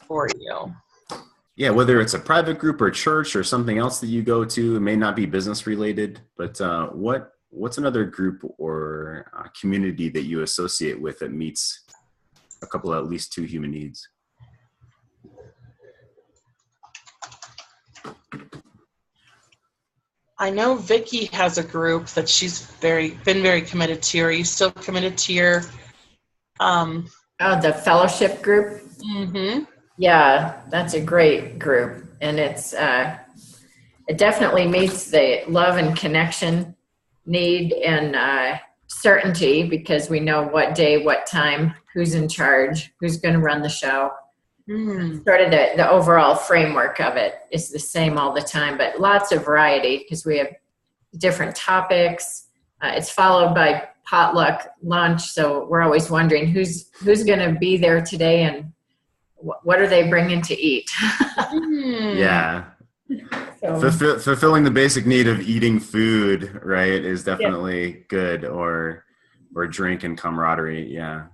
for you? Yeah, whether it's a private group or church or something else that you go to, it may not be business related, but what's another group or community that you associate with that meets a couple of at least 2 human needs? I know Vicky has a group that she's been very committed to. Are you still committed to your? The fellowship group. Mm-hmm. Yeah, that's a great group, and it definitely meets the love and connection need and certainty, because we know what day, what time, who's in charge, who's going to run the show. Sort of the overall framework of it is the same all the time, but lots of variety because we have different topics. It's followed by potluck lunch, so we're always wondering who's going to be there today and what are they bringing to eat. Yeah. So. Fulfilling the basic need of eating food, right, is definitely good, or drink and camaraderie. Yeah.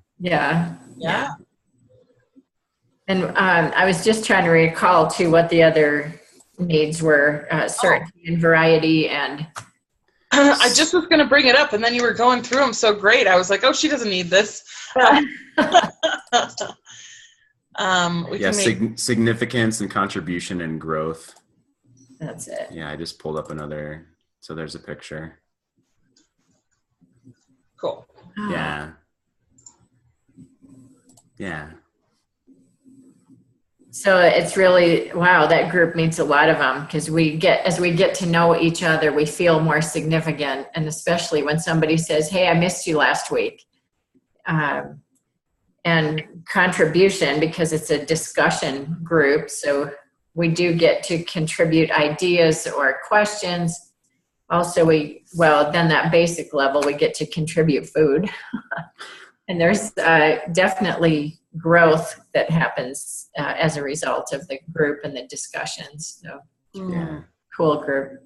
And I was just trying to recall too what the other needs were: certainty and variety. And I just was going to bring it up, and then you were going through them so great. I was like, oh, she doesn't need this. Significance and contribution and growth. That's it. Yeah, I just pulled up another. So there's a picture. Cool. Yeah. So it's really, wow, that group meets a lot of them, because as we get to know each other, we feel more significant. And especially when somebody says, hey, I missed you last week. And contribution, because it's a discussion group. So we do get to contribute ideas or questions. also then that basic level, we get to contribute food. And there's definitely growth that happens as a result of the group and the discussions. So, cool group.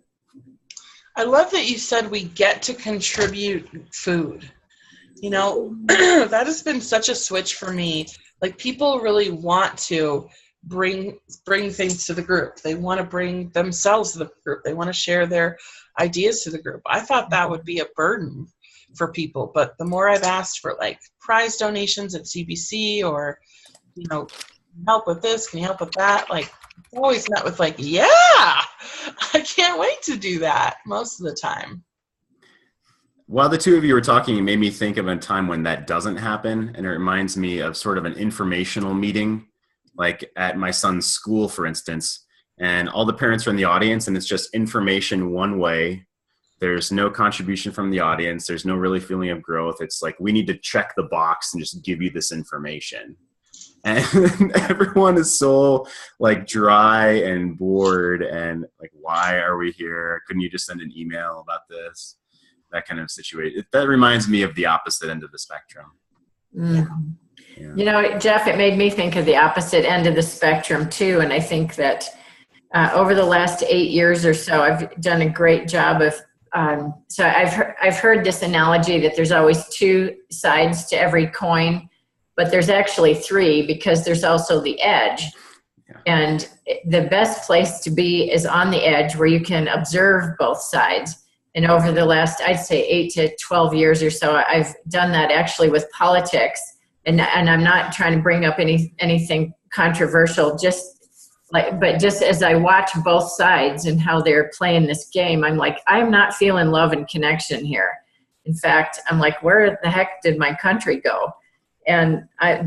I love that you said we get to contribute food. You know, that has been such a switch for me. Like, people really want to bring things to the group. They want to bring themselves to the group. They want to share their ideas to the group. I thought that would be a burden for people, but the more I've asked for like prize donations at CBC, or, you know, help with this, can you help with that? Like, always met with like, yeah, I can't wait to do that most of the time. While the two of you were talking, it made me think of a time when that doesn't happen. And it reminds me of sort of an informational meeting, like at my son's school, for instance, and all the parents are in the audience and it's just information one way. There's no contribution from the audience. There's no really feeling of growth. It's like, we need to check the box and just give you this information. And everyone is so like dry and bored and like, why are we here? Couldn't you just send an email about this? That kind of situation. That reminds me of the opposite end of the spectrum. Mm. Yeah. You know, Jeff, it made me think of the opposite end of the spectrum too. And I think that over the last 8 years or so, I've done a great job of, so I've heard this analogy that there's always two sides to every coin, but there's actually three, because there's also the edge. Yeah. And the best place to be is on the edge, where you can observe both sides. And over the last, I'd say 8 to 12 years or so, I've done that actually with politics. And I'm not trying to bring up anything controversial, but just as I watch both sides and how they're playing this game, I'm like, I'm not feeling love and connection here. In fact, I'm like, where the heck did my country go? And I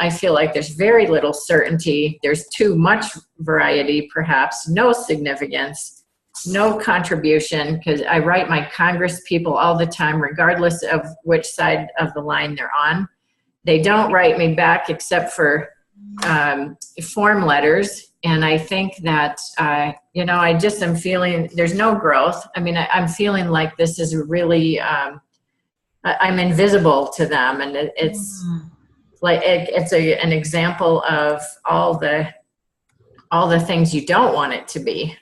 feel like there's very little certainty. There's too much variety, perhaps, no significance, no contribution, because I write my Congress people all the time, regardless of which side of the line they're on. They don't write me back except for form letters. And I think that, I just am feeling there's no growth. I mean, I'm feeling like this is really, I'm invisible to them. And it's like, it's an example of all the things you don't want it to be.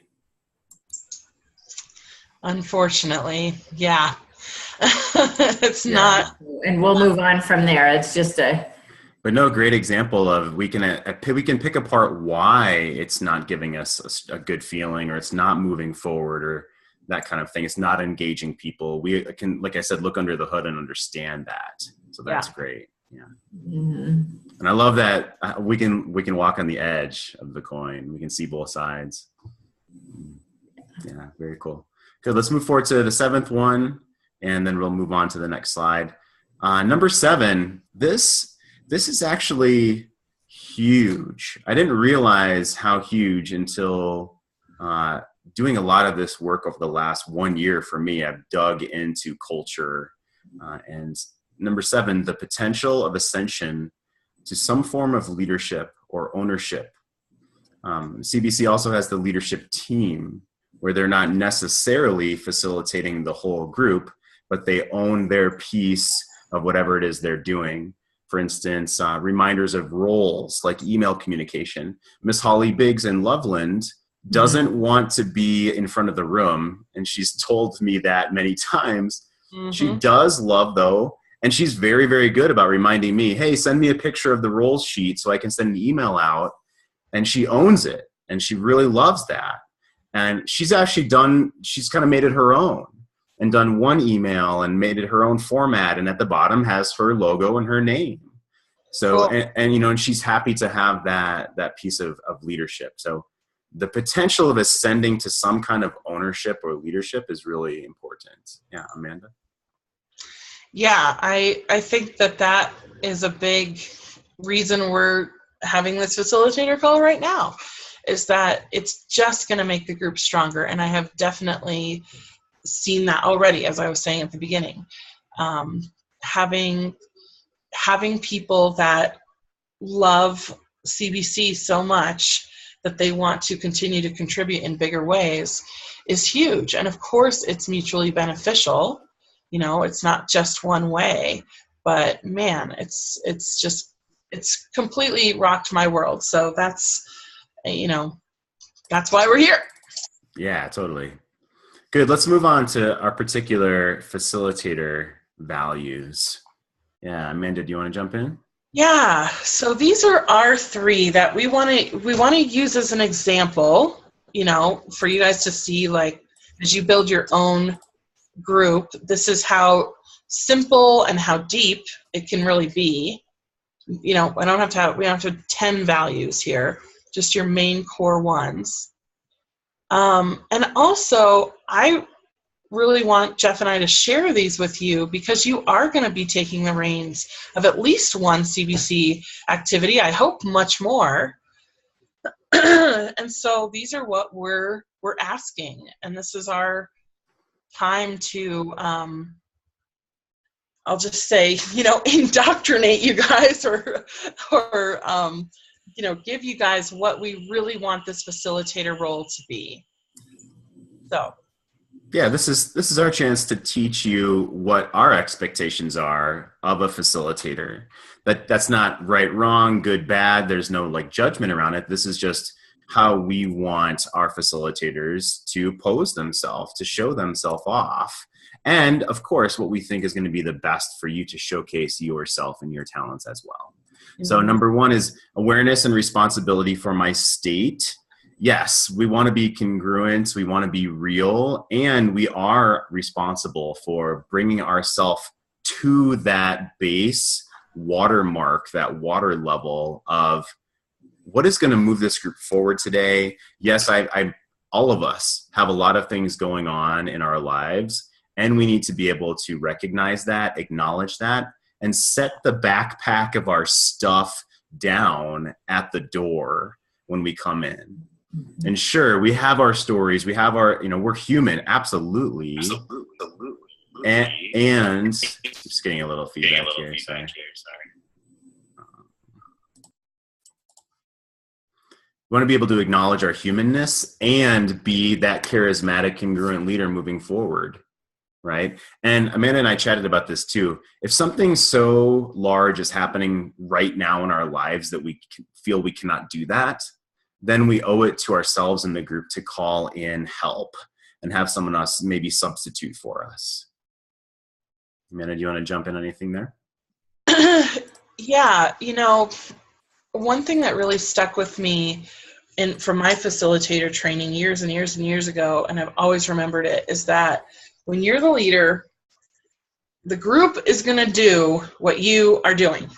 Unfortunately, yeah. It's not. And we'll move on from there. It's just But no, great example of we can pick apart why it's not giving us a good feeling, or it's not moving forward, or that kind of thing. It's not engaging people. We can, like I said, look under the hood and understand that. So that's great. Yeah. Mm-hmm. And I love that we can walk on the edge of the coin. We can see both sides. Yeah, very cool. Good. Let's move forward to the seventh one, and then we'll move on to the next slide. Number 7. This is actually huge. I didn't realize how huge until doing a lot of this work over the last 1 year for me. I've dug into culture. And number 7, the potential of ascension to some form of leadership or ownership. CBC also has the leadership team, where they're not necessarily facilitating the whole group, but they own their piece of whatever it is they're doing. For instance, reminders of roles like email communication. Miss Holly Biggs in Loveland doesn't want to be in front of the room, and she's told me that many times. Mm-hmm. She does love, though, and she's very, very good about reminding me, hey, send me a picture of the roles sheet so I can send an email out. And she owns it, and she really loves that. And she's actually she's kind of made it her own and done one email and made it her own format. And at the bottom has her logo and her name. So, cool. and she's happy to have that piece of leadership. So the potential of ascending to some kind of ownership or leadership is really important. Yeah, Amanda? Yeah, I think that is a big reason we're having this facilitator call right now, is that it's just going to make the group stronger. And I have definitely seen that already, as I was saying at the beginning. Having people that love CBC so much that they want to continue to contribute in bigger ways is huge. And of course, it's mutually beneficial. You know, it's not just one way, but man, it's completely rocked my world. So that's, you know, that's why we're here. Yeah, totally. Good. Let's move on to our particular facilitator values. Yeah, Amanda, do you want to jump in? Yeah. So these are our 3 that we want to use as an example, you know, for you guys to see, like, as you build your own group, this is how simple and how deep it can really be. You know, we don't have to have 10 values here, just your main core ones. And also, I really want Jeff and I to share these with you because you are going to be taking the reins of at least one CBC activity. I hope much more. And so these are what we're asking, and this is our time to, I'll just say, you know, indoctrinate you guys, or you know, give you guys what we really want this facilitator role to be. So. Yeah, this is our chance to teach you what our expectations are of a facilitator. That's not right, wrong, good, bad. There's no like judgment around it. This is just how we want our facilitators to pose themselves, to show themselves off. And of course, what we think is going to be the best for you to showcase yourself and your talents as well. Mm-hmm. So number 1 is awareness and responsibility for my state. Yes, we want to be congruent, we want to be real, and we are responsible for bringing ourselves to that base watermark, that water level of what is going to move this group forward today. Yes, all of us have a lot of things going on in our lives, and we need to be able to recognize that, acknowledge that, and set the backpack of our stuff down at the door when we come in. And sure, we have our stories, we have our, you know, we're human, absolutely. And just getting a little feedback here, sorry. We want to be able to acknowledge our humanness and be that charismatic, congruent leader moving forward, right? And Amanda and I chatted about this too. If something so large is happening right now in our lives that we feel we cannot do that, then we owe it to ourselves in the group to call in help and have someone else maybe substitute for us. Amanda, do you want to jump in on anything there? Yeah, you know, one thing that really stuck with me from my facilitator training years and years and years ago, and I've always remembered it, is that when you're the leader, the group is going to do what you are doing.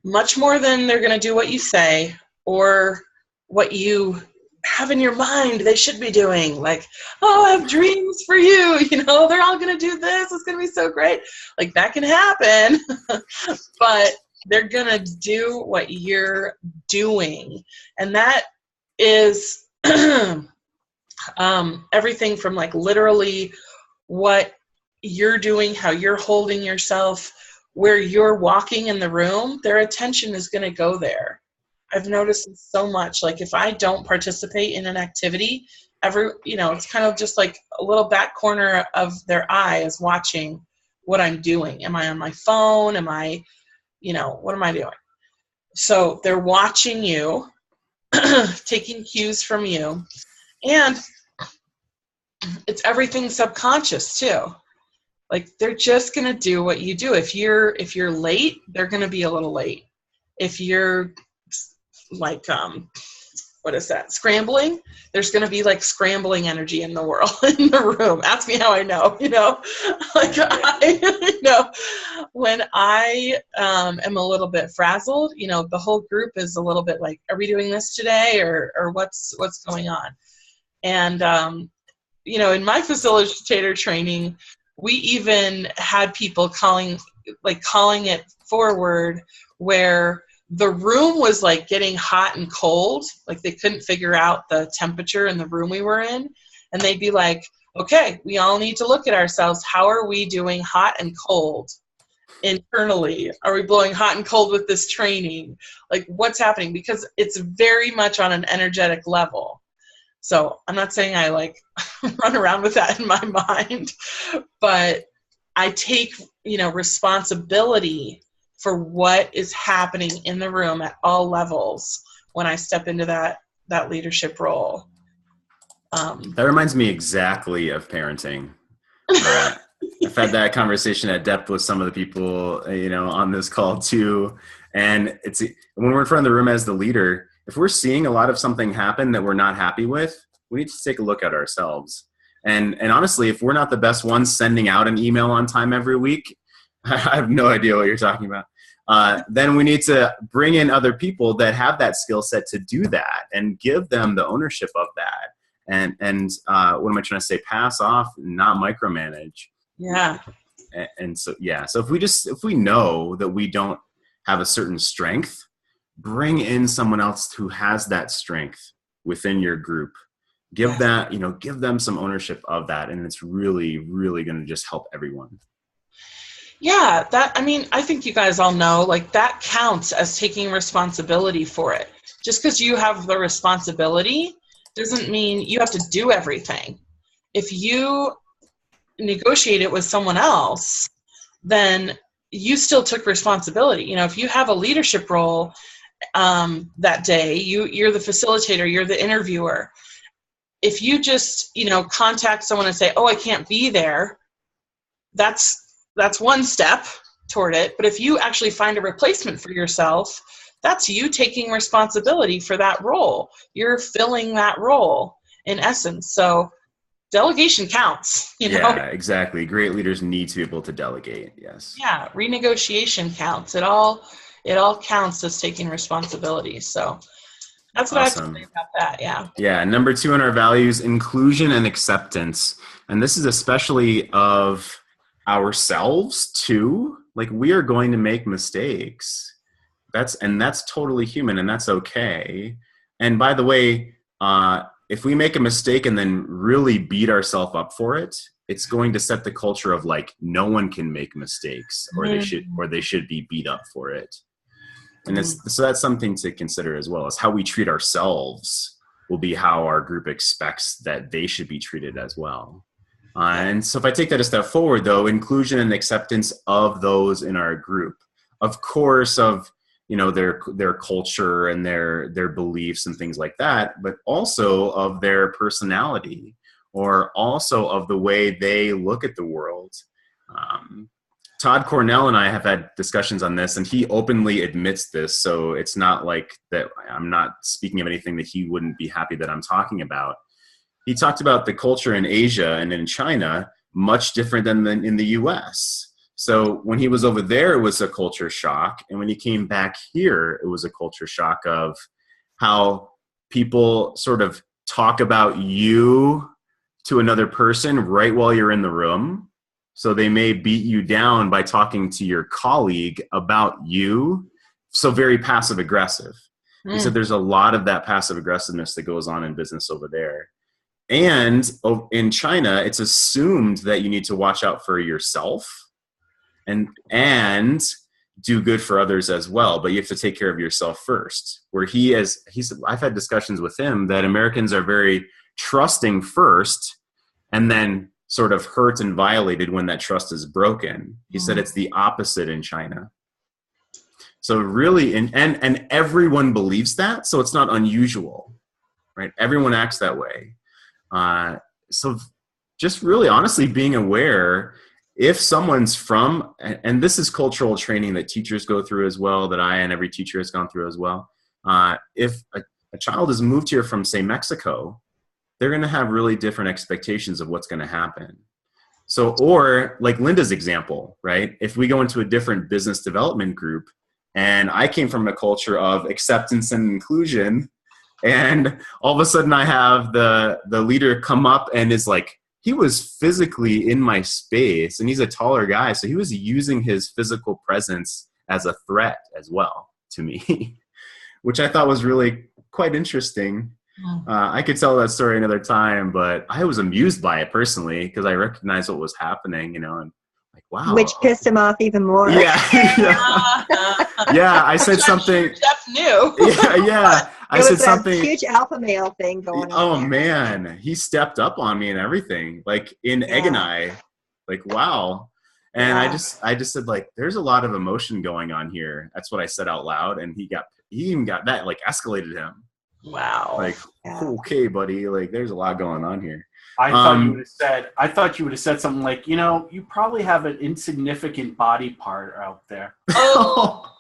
Much more than they're going to do what you say or what you have in your mind they should be doing. Like, oh, I have dreams for you. You know, they're all going to do this. It's going to be so great. Like, that can happen. But they're going to do what you're doing. And that is everything from like literally what you're doing, how you're holding yourself, where you're walking in the room. Their attention is going to go there. I've noticed so much, like if I don't participate in an activity, it's kind of just like a little back corner of their eye is watching what I'm doing. Am I on my phone? Am I, what am I doing? So they're watching you, taking cues from you, and it's everything subconscious too. Like they're just going to do what you do. If you're late, they're going to be a little late. If you're like, what is that? Scrambling. There's going to be like scrambling energy in the world, in the room. Ask me how I know, like when I am a little bit frazzled, the whole group is a little bit like, are we doing this today or what's going on? And, in my facilitator training, we even had people calling it forward where the room was like getting hot and cold, like they couldn't figure out the temperature in the room we were in. And they'd be like, okay, we all need to look at ourselves. How are we doing hot and cold? internally? Are we blowing hot and cold with this training? Like, what's happening? Because it's very much on an energetic level. So I'm not saying I like run around with that in my mind, but I take, responsibility for what is happening in the room at all levels when I step into that leadership role. That reminds me exactly of parenting. I've had that conversation at depth with some of the people, on this call too. And it's when we're in front of the room as the leader, if we're seeing a lot of something happen that we're not happy with, we need to take a look at ourselves. And honestly, if we're not the best ones sending out an email on time every week, I have no idea what you're talking about. Then we need to bring in other people that have that skill set to do that and give them the ownership of that. And what am I trying to say? Pass off, not micromanage. Yeah. And so, yeah. So if we know that we don't have a certain strength, bring in someone else who has that strength within your group. Give them some ownership of that. And it's really, really going to just help everyone. Yeah, I think you guys all know, like, that counts as taking responsibility for it. Just because you have the responsibility doesn't mean you have to do everything. If you negotiate it with someone else, then you still took responsibility. If you have a leadership role that day, you're the facilitator, you're the interviewer. If you just, contact someone and say, oh, I can't be there, that's one step toward it. But if you actually find a replacement for yourself, that's you taking responsibility for that role. You're filling that role in essence. So delegation counts, Yeah, exactly. Great leaders need to be able to delegate. Yes. Yeah. Renegotiation counts. It all counts as taking responsibility. So that's what Awesome. I have to say about that. Yeah. Yeah. Number 2 in our values, inclusion and acceptance. And this is especially of ourselves too. Like, we are going to make mistakes. That's totally human, and that's okay. And by the way, if we make a mistake and then really beat ourselves up for it, it's going to set the culture of like, no one can make mistakes, or they should be beat up for it. And so that's something to consider as well, as how we treat ourselves will be how our group expects that they should be treated as well. And so if I take that a step forward, though, inclusion and acceptance of those in our group, of course, of their culture and their beliefs and things like that, but also of their personality, or also of the way they look at the world. Todd Cornell and I have had discussions on this, and he openly admits this, so it's not like that I'm not speaking of anything that he wouldn't be happy that I'm talking about. He talked about the culture in Asia and in China much different than in the US. So when he was over there, it was a culture shock. And when he came back here, it was a culture shock of how people sort of talk about you to another person right while you're in the room. So they may beat you down by talking to your colleague about you. So very passive aggressive. He said there's a lot of that passive aggressiveness that goes on in business over there. And in China, it's assumed that you need to watch out for yourself and do good for others as well, but you have to take care of yourself first. Where he said, I've had discussions with him that Americans are very trusting first, and then sort of hurt and violated when that trust is broken. He said it's the opposite in China. So really, and everyone believes that, so it's not unusual, right? Everyone acts that way. So just really honestly being aware, if someone's from, and this is cultural training that teachers go through as well, that I and every teacher has gone through as well. If a child is moved here from, say, Mexico, they're going to have really different expectations of what's going to happen. So, or like Linda's example, right? If we go into a different business development group, and I came from a culture of acceptance and inclusion, and all of a sudden I have the leader come up and is like, he was physically in my space, and he's a taller guy, so he was using his physical presence as a threat as well to me, which I thought was really quite interesting. I could tell that story another time, but I was amused by it personally because I recognized what was happening, and like, wow. Which pissed him off even more. Yeah. Yeah, I said something. Sure Jeff knew. Yeah. I It said was a something. huge alpha male thing going on. Oh there. man, he stepped up on me and everything, like in Egg and I, like wow. And Yeah. I just said like, there's a lot of emotion going on here. That's what I said out loud, and he even got that, like escalated him. Wow. Like, Yeah. okay, buddy, like there's a lot going on here. I thought you would have said something like, you probably have an insignificant body part out there. Oh.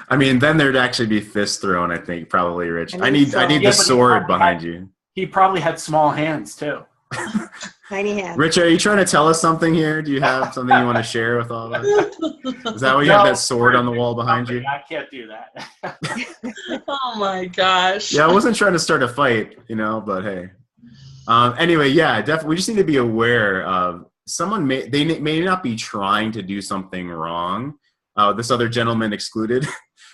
I mean, then there'd actually be fists thrown, I think, probably, Rich. I need Yeah, the but sword behind you. He probably had small hands too. Tiny hand. Rich, are you trying to tell us something here? Do you have something you want to share with all of us? Is that why you have that sword on the wall behind you? I can't do that. Oh my gosh. Yeah, I wasn't trying to start a fight, but hey. Anyway, yeah, definitely. We just need to be aware of someone may not be trying to do something wrong. This other gentleman excluded.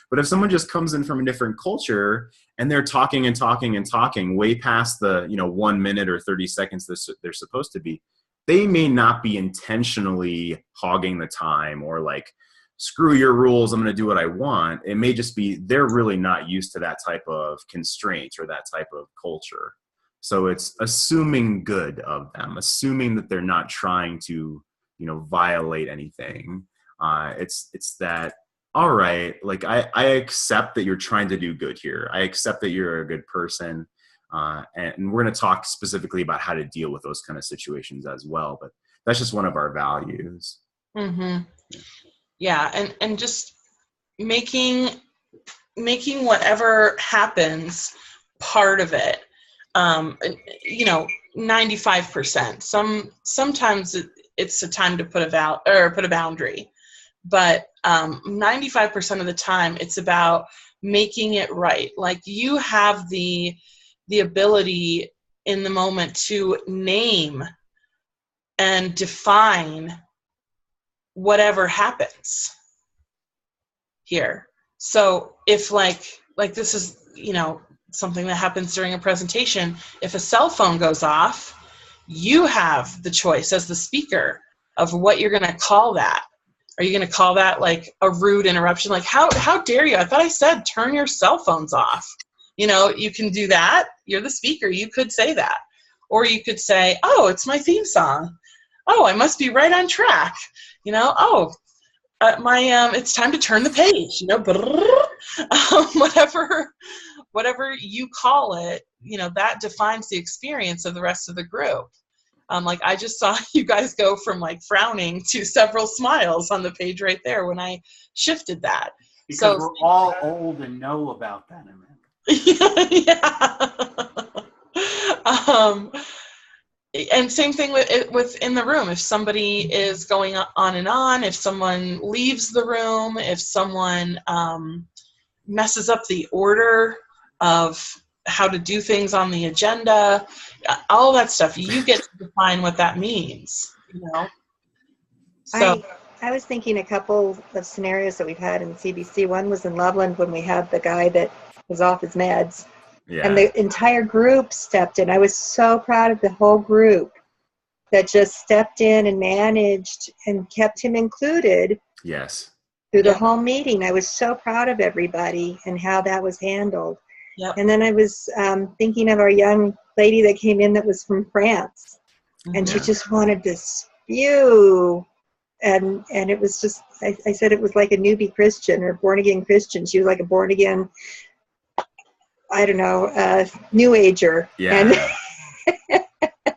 But if someone just comes in from a different culture and they're talking and talking and talking way past the 1 minute or 30 seconds they're supposed to be, they may not be intentionally hogging the time or like, screw your rules, I'm going to do what I want. It may just be they're really not used to that type of constraint or that type of culture. So it's assuming good of them, assuming that they're not trying to violate anything. It's that, all right, like I accept that you're trying to do good here. I accept that you're a good person. And we're going to talk specifically about how to deal with those kind of situations as well. But that's just one of our values. Mm-hmm. Yeah. And just making whatever happens part of it. 95%. Sometimes it's a time to put a boundary. But 95% of the time, it's about making it right. Like you have the ability in the moment to name and define whatever happens here. So if like this is, something that happens during a presentation, if a cell phone goes off, you have the choice as the speaker of what you're going to call that. Are you going to call that like a rude interruption? Like, how dare you? I thought I said, turn your cell phones off. You can do that. You're the speaker. You could say that. Or you could say, oh, it's my theme song. Oh, I must be right on track. It's time to turn the page, whatever you call it, that defines the experience of the rest of the group. Like I just saw you guys go from like frowning to several smiles on the page right there when I shifted that. Because we're all old and know about that, Amanda. Yeah. And same thing with in the room. If somebody is going on and on, if someone leaves the room, if someone messes up the order of how to do things on the agenda, all that stuff, you get to define what that means, So I was thinking a couple of scenarios that we've had in CBC. One was in Loveland when we had the guy that was off his meds. Yeah. And the entire group stepped in. I was so proud of the whole group that just stepped in and managed and kept him included. Yes. Through the whole meeting. I was so proud of everybody and how that was handled. Yep. And then I was thinking of our young lady that came in that was from France. And she just wanted to spew. And it was just, I said it was like a newbie Christian or born-again Christian. She was like a born-again, New Ager. Yeah.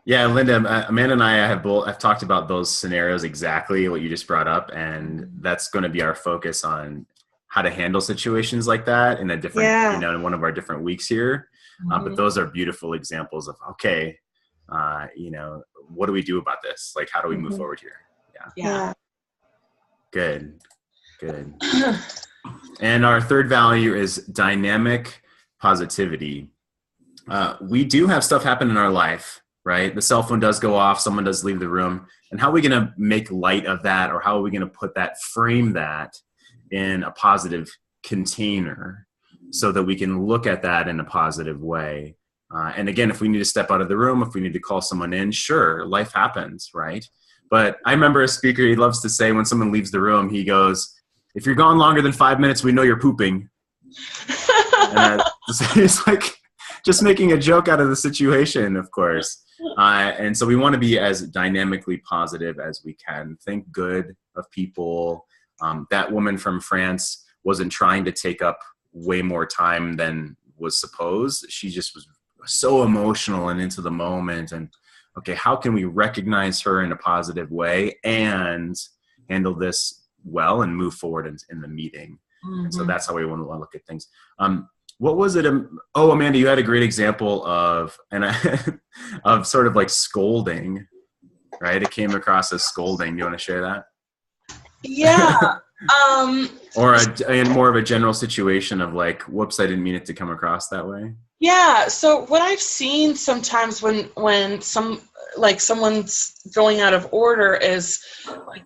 Yeah, Linda, Amanda and I have talked about those scenarios, exactly what you just brought up. And that's going to be our focus on how to handle situations like that in a different, in one of our different weeks here. But those are beautiful examples of, okay, what do we do about this? Like, how do we move forward here? Yeah. Good. And our third value is dynamic positivity. We do have stuff happen in our life, right? The cell phone does go off, someone does leave the room. And how are we going to make light of that, or how are we going to frame that in a positive container so that we can look at that in a positive way? And again, if we need to step out of the room, if we need to call someone in, sure, life happens, right? But I remember a speaker, he loves to say when someone leaves the room, he goes, if you're gone longer than 5 minutes, we know you're pooping. And it's like just making a joke out of the situation, of course. And so we want to be as dynamically positive as we can. Think good of people. That woman from France wasn't trying to take up way more time than was supposed. She just was so emotional and into the moment. And okay, how can we recognize her in a positive way and handle this well and move forward in the meeting? And so that's how we want to look at things. What was it? Oh, Amanda, you had a great example of of sort of like scolding, right? It came across as scolding. Do you want to share that? Yeah. Or in more of a general situation of like, whoops, I didn't mean it to come across that way. Yeah. So what I've seen sometimes when someone's going out of order is like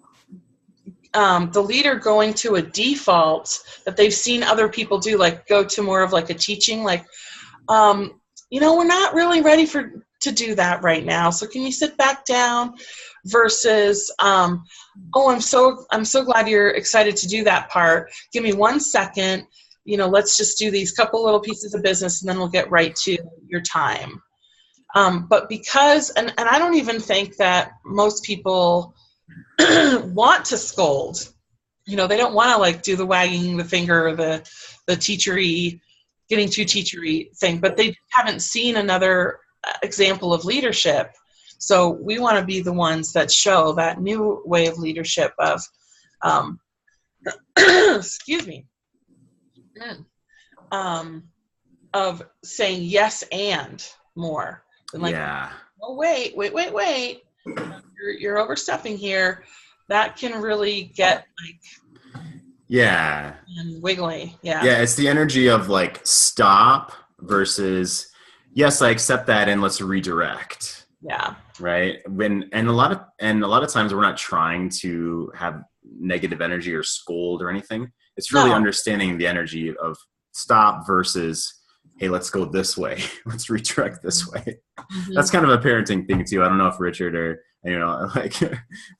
the leader going to a default that they've seen other people do, like go to more of like a teaching, like, we're not really ready to do that right now. So can you sit back down? Versus, I'm so glad you're excited to do that part. Give me 1 second. Let's just do these couple little pieces of business and then we'll get right to your time. But because, and I don't even think that most people want to scold. They don't want to like do the wagging the finger or the teachery, getting too teachery thing, but they haven't seen another example of leadership. So we want to be the ones that show that new way of leadership of, excuse me, of saying yes and more. And like, oh, wait. You're overstepping here. That can really get like, and wiggly. Yeah, it's the energy of like stop versus yes, I accept that and let's redirect. Yeah. Right. And a lot of times we're not trying to have negative energy or scold or anything. It's really understanding the energy of stop versus, hey, let's go this way. Let's redirect this way. That's kind of a parenting thing too. I don't know if Richard or, like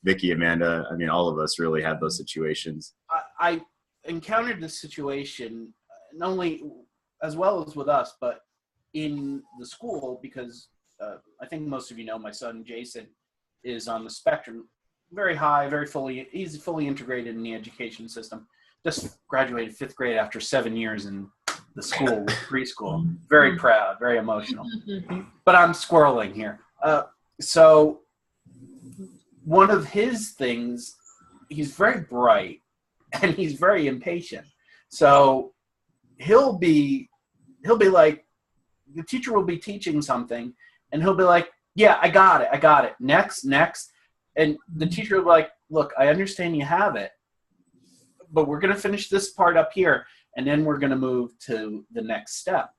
Vicky, Amanda, I mean, all of us really had those situations. I encountered this situation not only as well as with us, but in the school, because I think most of you know my son Jason is on the spectrum, very high, he's fully integrated in the education system. Just graduated 5th grade after 7 years in the school, preschool. Very proud, very emotional. But I'm squirreling here. So one of his things, he's very bright and he's very impatient. So he'll be like, the teacher will be teaching something and he'll be like, yeah, I got it. Next. And the teacher will be like, look, I understand you have it, but we're going to finish this part up here and then we're going to move to the next step.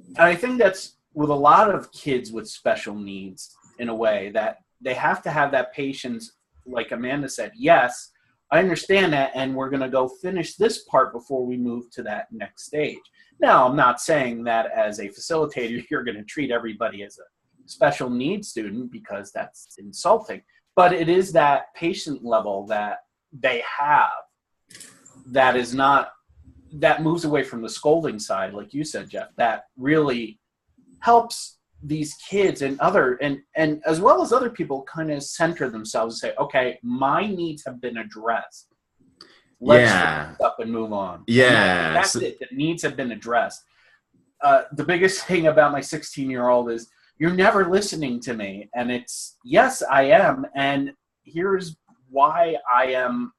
And I think that's with a lot of kids with special needs in a way, that they have to have that patience. Like Amanda said, yes, I understand that, and we're going to go finish this part before we move to that next stage. Now, I'm not saying that as a facilitator, you're going to treat everybody as a special needs student, because that's insulting. But it is that patient level that they have that is not, that moves away from the scolding side, like you said, Jeff, that really helps these kids and and as well as other people kind of center themselves and say, okay, my needs have been addressed. Let's fix up and move on. Yeah. That's it. The needs have been addressed. The biggest thing about my 16-year-old is, you're never listening to me. And it's, yes, I am. And here's why I am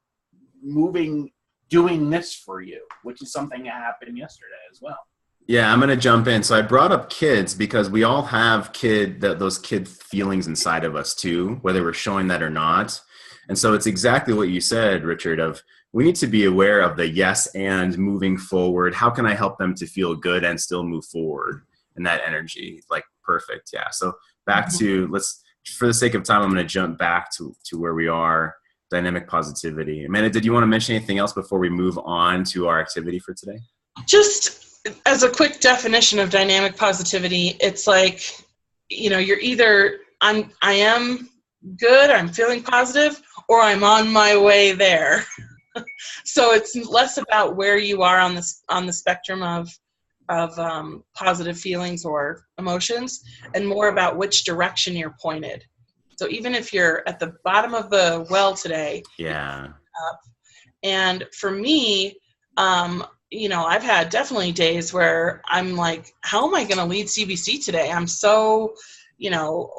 doing this for you, which is something that happened yesterday as well. Yeah, I'm going to jump in. So I brought up kids because we all have those kid feelings inside of us too, whether we're showing that or not. And so it's exactly what you said, Richard, of we need to be aware of the yes and moving forward. How can I help them to feel good and still move forward? And that energy, like, perfect. Yeah. So back to, for the sake of time, I'm going to jump back to where we are, dynamic positivity. Amanda, did you want to mention anything else before we move on to our activity for today? Just as a quick definition of dynamic positivity, it's like, you're either I am good, I'm feeling positive, or I'm on my way there. So it's less about where you are on the spectrum of positive feelings or emotions, and more about which direction you're pointed. So even if you're at the bottom of the well today, Yeah. up. And for me, I've had definitely days where I'm like, how am I going to lead CBC today? I'm so,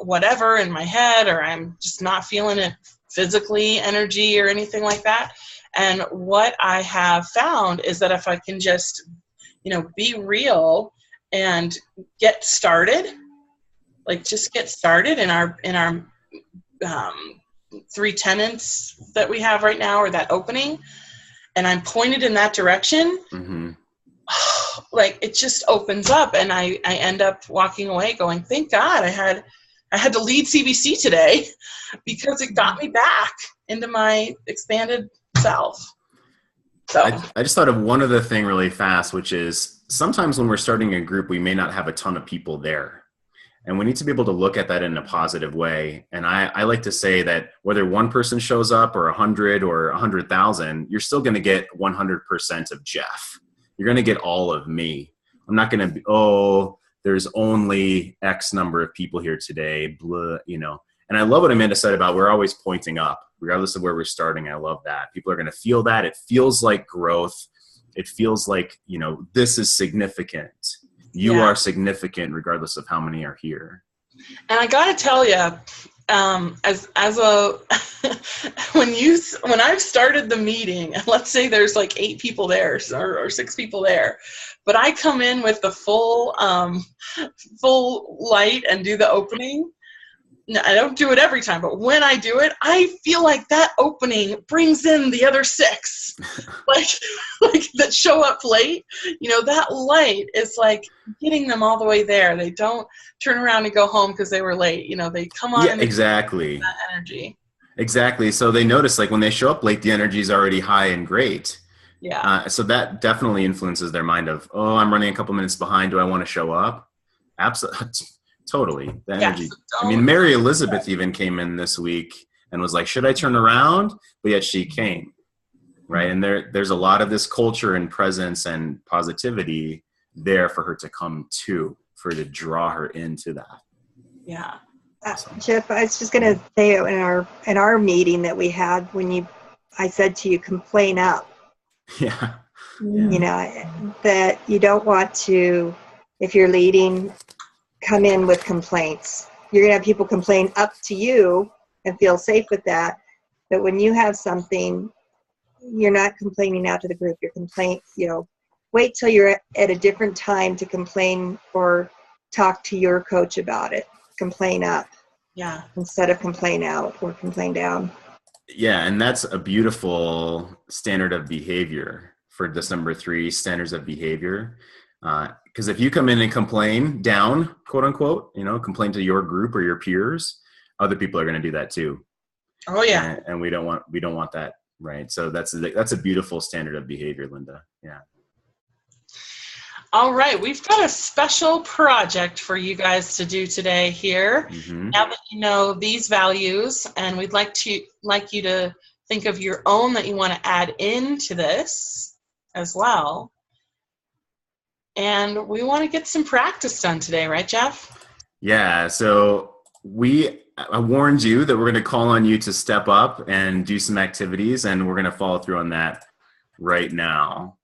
whatever in my head, or I'm just not feeling it physically, energy or anything like that. And what I have found is that if I can just, be real and get started, like just get started in our 3 tenets that we have right now, or that opening, and I'm pointed in that direction, Mm-hmm. like it just opens up, and I end up walking away going, thank God I had to lead CBC today, because it got me back into my expanded self. So I just thought of one other thing really fast, which is sometimes when we're starting a group, we may not have a ton of people there. And we need to be able to look at that in a positive way. And I like to say that whether one person shows up or 100 or 100,000, you're still going to get 100% of Jeff. You're going to get all of me. I'm not going to be, there's only X number of people here today, blah, And I love what Amanda said about we're always pointing up, regardless of where we're starting. I love that. People are going to feel that. It feels like growth. It feels like, this is significant. You are significant regardless of how many are here. And I got to tell you, when I've started the meeting, let's say there's like 8 people there or 6 people there, but I come in with the full light and do the opening. I don't do it every time, but when I do it, I feel like that opening brings in the other 6, like that show up late. That light is like getting them all the way there. They don't turn around and go home because they were late. They come on. Yeah, exactly. That energy. Exactly. So they notice, like when they show up late, the energy is already high and great. Yeah. So that definitely influences their mind of, I'm running a couple minutes behind. Do I want to show up? Absolutely. Totally. The energy. So Mary Elizabeth even came in this week and was like, should I turn around? But yet she came. Right. And there's a lot of this culture and presence and positivity there for her to come to, for her to draw her into that. Yeah. Jeff, I was just going to say in our meeting that we had I said to you, complain up. Yeah. That you don't want to, if you're leading, come in with complaints. You're going to have people complain up to you and feel safe with that. But when you have something, you're not complaining out to the group. Wait till you're at a different time to complain or talk to your coach about it. Complain up. Yeah. Instead of complain out or complain down. Yeah. And that's a beautiful standard of behavior for this number 3, standards of behavior. Because if you come in and complain down, quote unquote, complain to your group or your peers, other people are going to do that too. Oh yeah. And we don't want that, right? So that's a beautiful standard of behavior, Linda. Yeah. All right, we've got a special project for you guys to do today here. Mm-hmm. Now that you know these values, and we'd like you to think of your own that you want to add into this as well. And we want to get some practice done today, right, Jeff? Yeah, so I warned you that we're going to call on you to step up and do some activities, and we're going to follow through on that right now.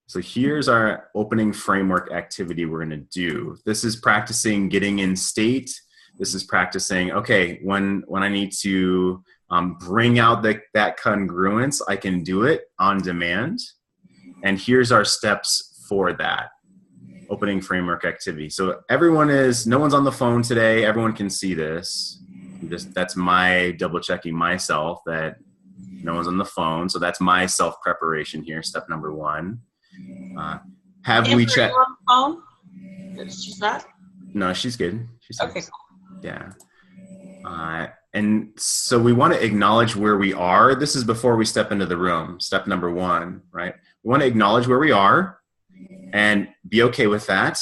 So here's our opening framework activity we're going to do. This is practicing getting in state. This is practicing, okay, when I need to bring out that congruence, I can do it on demand. And here's our steps for that. Opening framework activity. So no one's on the phone today. Everyone can see this. That's my double checking myself that no one's on the phone. So that's my self preparation here. Step number 1. Have we checked? On the phone? She's not? No, she's good. She's okay. Good. Yeah. And so we want to acknowledge where we are. This is before we step into the room. Step number 1, right? We want to acknowledge where we are. and be okay with that,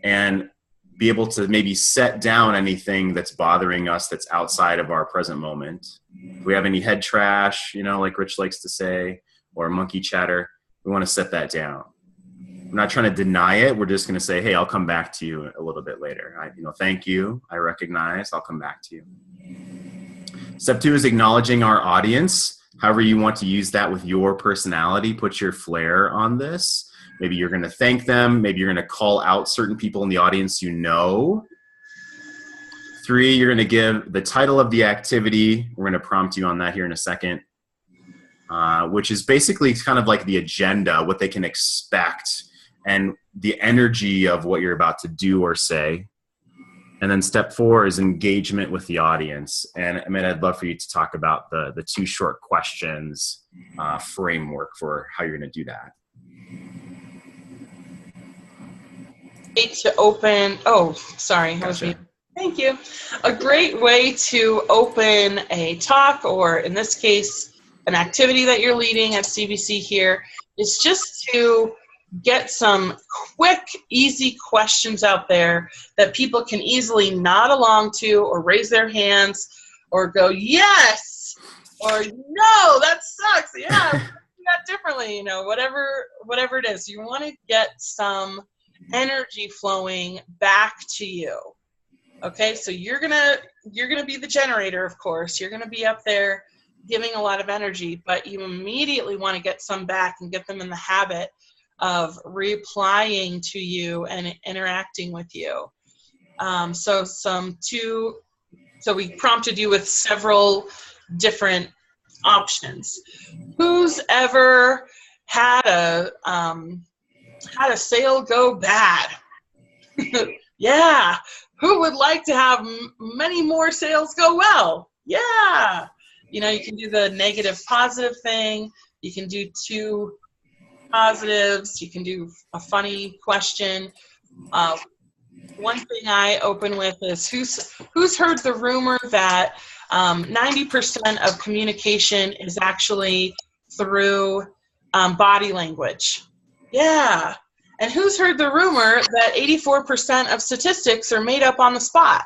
and be able to maybe set down anything that's bothering us that's outside of our present moment. If we have any head trash, like Rich likes to say, or monkey chatter, we want to set that down. We're not trying to deny it. We're just going to say, hey, I'll come back to you a little bit later. Thank you. I recognize. I'll come back to you. Step 2 is acknowledging our audience. However you want to use that with your personality, put your flair on this. Maybe you're going to thank them. Maybe you're going to call out certain people in the audience 3, you're going to give the title of the activity. We're going to prompt you on that here in a second, which is basically kind of like the agenda, what they can expect, and the energy of what you're about to do or say. And then step 4 is engagement with the audience. And I'd love for you to talk about the 2 short questions framework for how you're going to do that. To open, Gotcha. Thank you. A great way to open a talk, or in this case, an activity that you're leading at CBC here, is just to get some quick, easy questions out there that people can easily nod along to, or raise their hands, or go, yes, or no, that sucks, yeah, do that differently, whatever it is. You want to get some energy flowing back to you. Okay, so you're gonna be the generator, of course. You're gonna be up there giving a lot of energy, but you immediately want to get some back and get them in the habit of replying to you and interacting with you. So we prompted you with several different options. Who's ever had a sale go bad? Yeah. Who would like to have many more sales go well? Yeah. You can do the negative positive thing. You can do 2 positives. You can do a funny question. One thing I open with is who's heard the rumor that 90% of communication is actually through body language? Yeah. And who's heard the rumor that 84% of statistics are made up on the spot?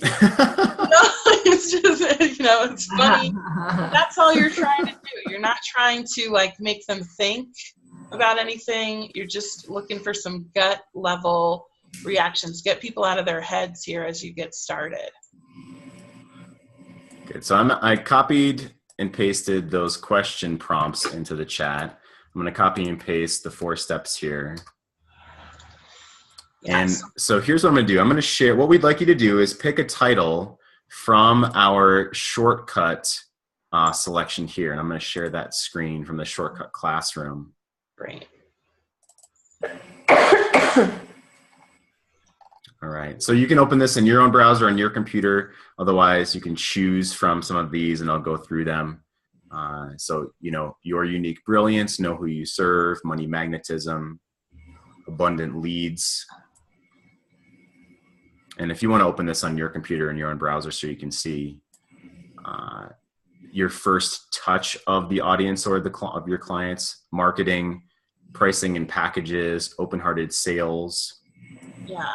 It's just, it's funny. That's all you're trying to do. You're not trying to make them think about anything. You're just looking for some gut level reactions. Get people out of their heads here as you get started. Good. So I copied and pasted those question prompts into the chat. I'm going to copy and paste the 4 steps here. Yes. And so here's what I'm going to do. I'm going to share. What we'd like you to do is pick a title from our shortcut selection here. And I'm going to share that screen from the shortcut classroom. Great. All right. So you can open this in your own browser on your computer. Otherwise, you can choose from some of these and I'll go through them. So, your unique brilliance, know who you serve, money magnetism, abundant leads. And if you want to open this on your computer in your own browser so you can see your first touch of the audience or of your clients, marketing, pricing and packages, open-hearted sales. Yeah.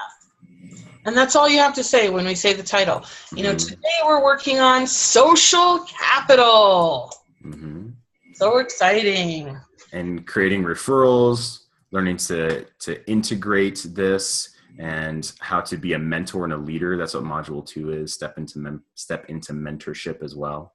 And that's all you have to say when we say the title. Today we're working on social capital. Mm-hmm. So exciting. And creating referrals, learning to integrate this, and how to be a mentor and a leader. That's what module 2 is. Step into mentorship as well.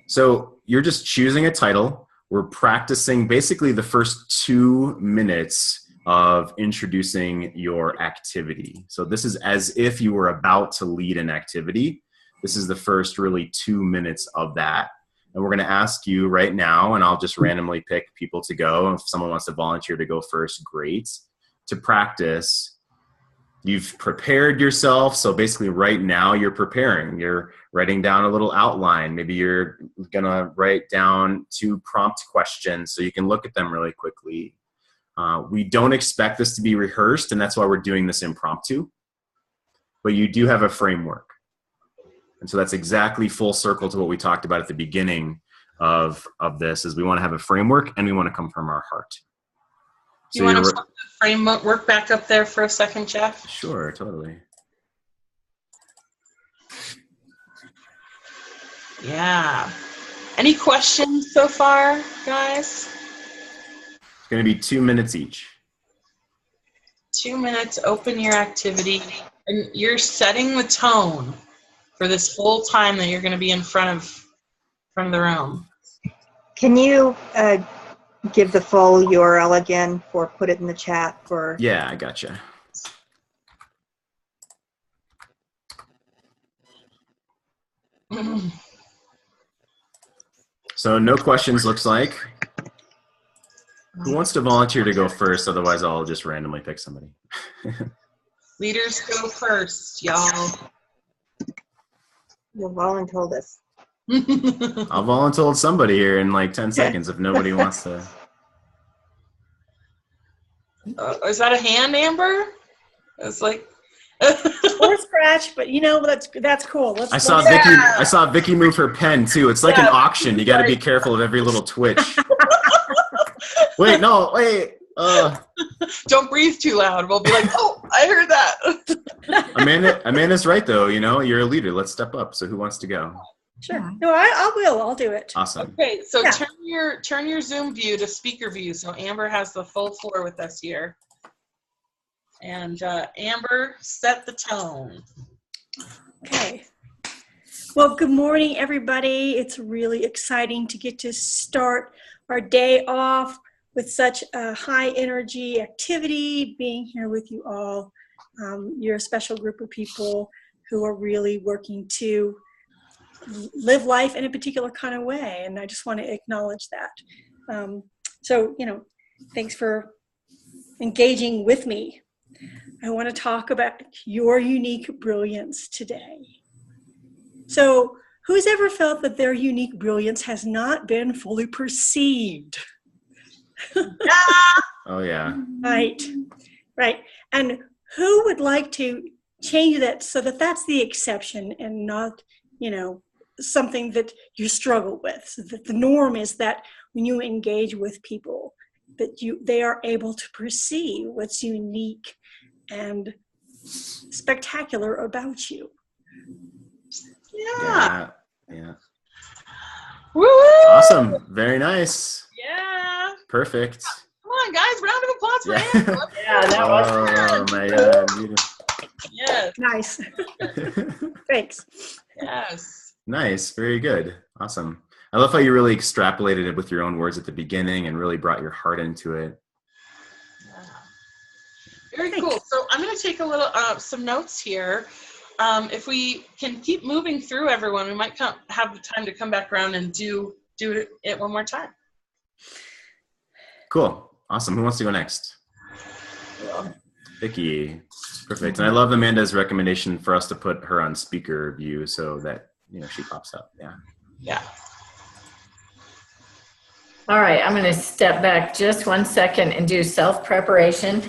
So you're just choosing a title. We're practicing basically the first 2 minutes of introducing your activity. So this is as if you were about to lead an activity. This is the first really 2 minutes of that. And we're going to ask you right now, and I'll just randomly pick people to go. If someone wants to volunteer to go first, great. To practice, you've prepared yourself. So basically right now you're preparing. You're writing down a little outline. Maybe you're going to write down 2 prompt questions so you can look at them really quickly. We don't expect this to be rehearsed, and that's why we're doing this impromptu. But you do have a framework. And so that's exactly full circle to what we talked about at the beginning of this, is we want to have a framework and we want to come from our heart. you want to put the framework back up there for a second, Jeff? Sure, totally. Yeah. Any questions so far, guys? It's going to be 2 minutes each. 2 minutes, open your activity, and you're setting the tone for this whole time that you're going to be in front of the room. Can you give the full URL again or put it in the chat for? Yeah, I gotcha. So no questions, looks like. Who wants to volunteer to go first? Otherwise, I'll just randomly pick somebody. Leaders go first, y'all. You've voluntold us. I'll voluntold somebody here in like 10 seconds if nobody wants to. Is that a hand, Amber? It's like Or scratch, but that's cool. I saw Vicky move her pen too. It's like an auction. You got to be careful of every little twitch. Wait. Don't breathe too loud. We'll be like, oh, I heard that. Amanda's right though. You're a leader. Let's step up. So who wants to go? Sure. No, I will. I'll do it. Awesome. Okay, so turn your Zoom view to speaker view. So Amber has the full floor with us here. And Amber, set the tone. Okay. Well, good morning, everybody. It's really exciting to get to start our day off with such a high energy activity, being here with you all. You're a special group of people who are really working to live life in a particular kind of way, and I just want to acknowledge that. So, thanks for engaging with me. I want to talk about your unique brilliance today. So, who's ever felt that their unique brilliance has not been fully perceived? Oh yeah. Right. And who would like to change that so that that's the exception and not, something that you struggle with? So that the norm is that when you engage with people, that they are able to perceive what's unique and spectacular about you. Yeah. Woo! Awesome. Very nice. Yeah. Perfect. Come on, guys. Round of applause for Amber. Yeah, that was Oh my God. Yes. Nice. Thanks. Yes. Nice. Very good. Awesome. I love how you really extrapolated it with your own words at the beginning and really brought your heart into it. Very cool. So I'm going to take a little some notes here. If we can keep moving through everyone, we might have the time to come back around and do it one more time. Cool. Awesome. Who wants to go next? Vicky. Perfect. And I love Amanda's recommendation for us to put her on speaker view so that she pops up. Yeah. All right, I'm going to step back just 1 second and do self-preparation.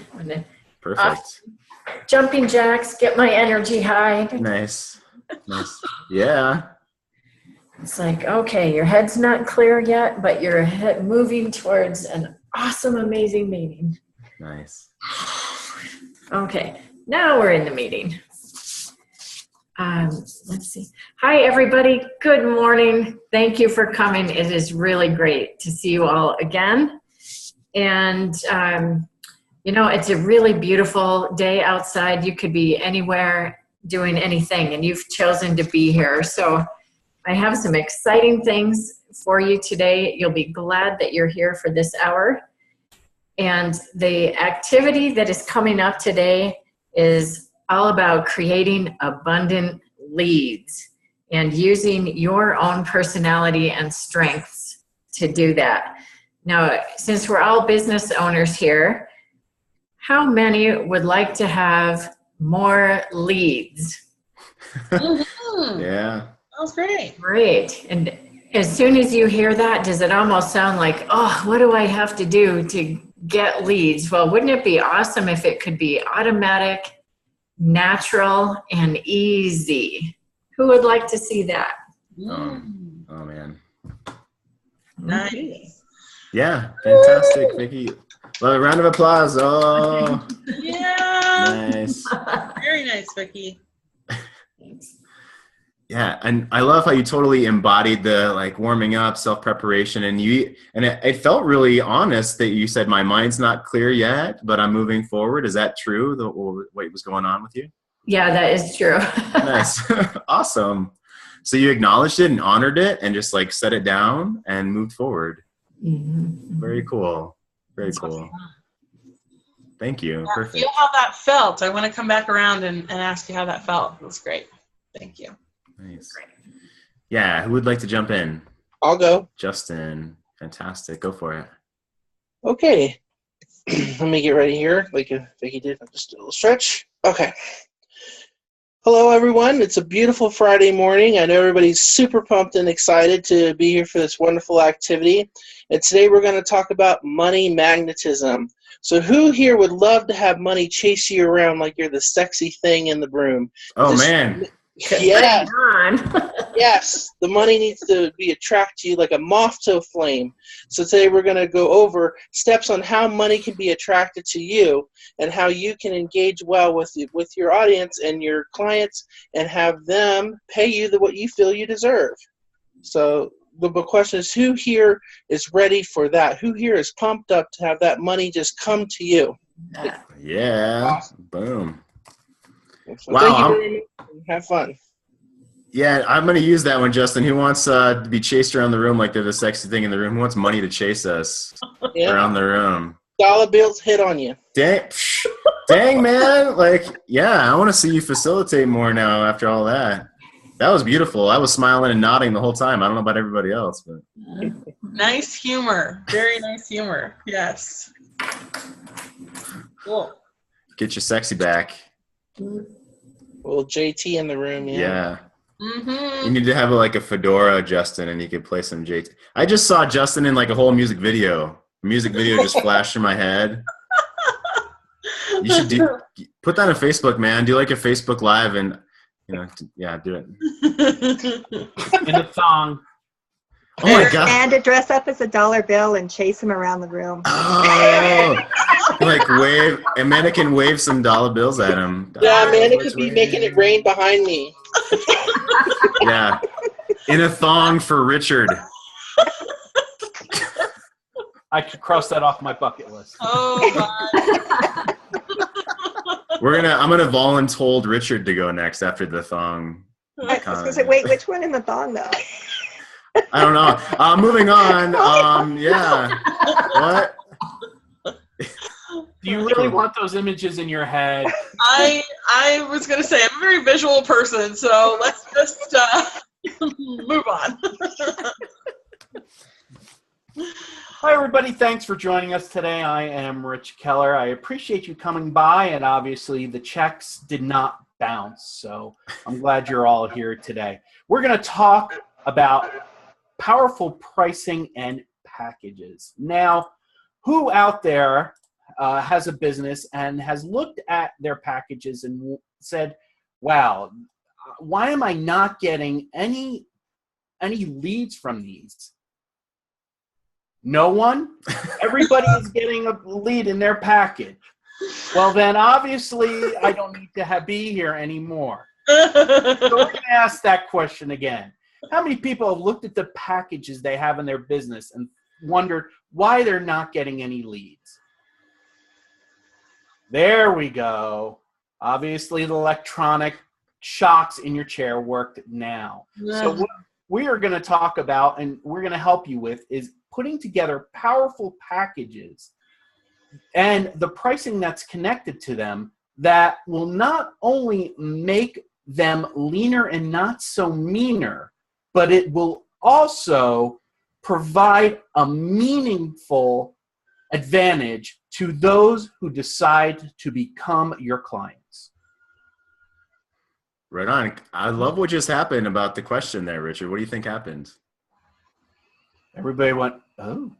Perfect. Jumping jacks, get my energy high. Nice. Yeah. It's like, okay, your head's not clear yet, but you're moving towards an awesome, amazing meeting. Nice. Okay, now we're in the meeting. Let's see. Hi, everybody. Good morning. Thank you for coming. It is really great to see you all again. And, it's a really beautiful day outside. You could be anywhere doing anything, and you've chosen to be here. So I have some exciting things for you today. You'll be glad that you're here for this hour. And the activity that is coming up today is all about creating abundant leads and using your own personality and strengths to do that. Now, since we're all business owners here, how many would like to have more leads? Yeah. Sounds great. Great. And as soon as you hear that, does it almost sound like, oh, what do I have to do to get leads? Well, wouldn't it be awesome if it could be automatic, natural, and easy? Who would like to see that? Oh man. Nice. Yeah, fantastic, Vicky. Well, a round of applause. Oh, Yeah. nice. Very nice, Vicki. Yeah, and I love how you totally embodied the like warming up, self-preparation, and it felt really honest that you said my mind's not clear yet, but I'm moving forward. Is that true? What was going on with you? Yeah, that is true. Nice. Awesome. So you acknowledged it and honored it and just like set it down and moved forward. Mm-hmm. Very cool. Very cool. Thank you. Yeah, Perfect. feel how that felt. I want to come back around and ask you how that felt. It was great. Thank you. Nice. Yeah, who would like to jump in? I'll go. Justin. Fantastic. Go for it. Okay. Let me get ready here, like Vicki did. Just a little stretch. Okay. Hello, everyone. It's a beautiful Friday morning. I know everybody's super pumped and excited to be here for this wonderful activity. And today we're going to talk about money magnetism. So who here would love to have money chase you around like you're the sexy thing in the room? Oh, man. Yes. Yes, the money needs to be attracted to you like a moth to a flame. So today we're going to go over steps on how money can be attracted to you and how you can engage well with your audience and your clients and have them pay you what you feel you deserve. So the question is, who here is ready for that? Who here is pumped up to have that money just come to you? Yeah. Awesome. Boom. So Wow. thank you very much. Have fun. Yeah, I'm going to use that one, Justin. Who wants to be chased around the room like they're the sexy thing in the room? Who wants money to chase us around the room? Dollar bills hit on you. Dang, man. Like, yeah, I want to see you facilitate more now after all that. That was beautiful. I was smiling and nodding the whole time. I don't know about everybody else, but Nice humor. Very nice humor. Yes. Cool. get your sexy back. Well, JT in the room, Yeah. Mm-hmm. You need to have like a fedora, Justin, and you could play some JT. I just saw Justin in like a whole music video. A music video just flashed in my head. You should put that on Facebook, man. Do like a Facebook Live and, do it. In a thong. Oh my God. And to dress up as a dollar bill and chase him around the room. Oh, like wave. Amanda can wave some dollar bills at him. Yeah, Amanda could be making it rain behind me. Yeah. In a thong for Richard. I could cross that off my bucket list. Oh, my. I'm gonna voluntold Richard to go next after the thong. I was going to say, wait, which one in the thong, though? I don't know. Moving on. Yeah. What? Do you really want those images in your head? I was going to say, I'm a very visual person, so let's just move on. Hi, everybody. Thanks for joining us today. I am Rich Keller. I appreciate you coming by, and obviously the checks did not bounce, so I'm glad you're all here today. We're going to talk about powerful pricing and packages. Now, who out there has a business and has looked at their packages and said, wow, why am I not getting any leads from these? No one? Everybody is getting a lead in their package. Well, then obviously I don't need to be here anymore. So we're going to ask that question again. How many people have looked at the packages they have in their business and wondered why they're not getting any leads? There we go. Obviously, the electronic shocks in your chair worked now. Yeah. So what we are going to talk about and we're going to help you with is putting together powerful packages and the pricing that's connected to them that will not only make them leaner and not so meaner, but it will also provide a meaningful advantage to those who decide to become your clients. Right on. I love what just happened about the question there, Richard. What do you think happened? Everybody went, oh.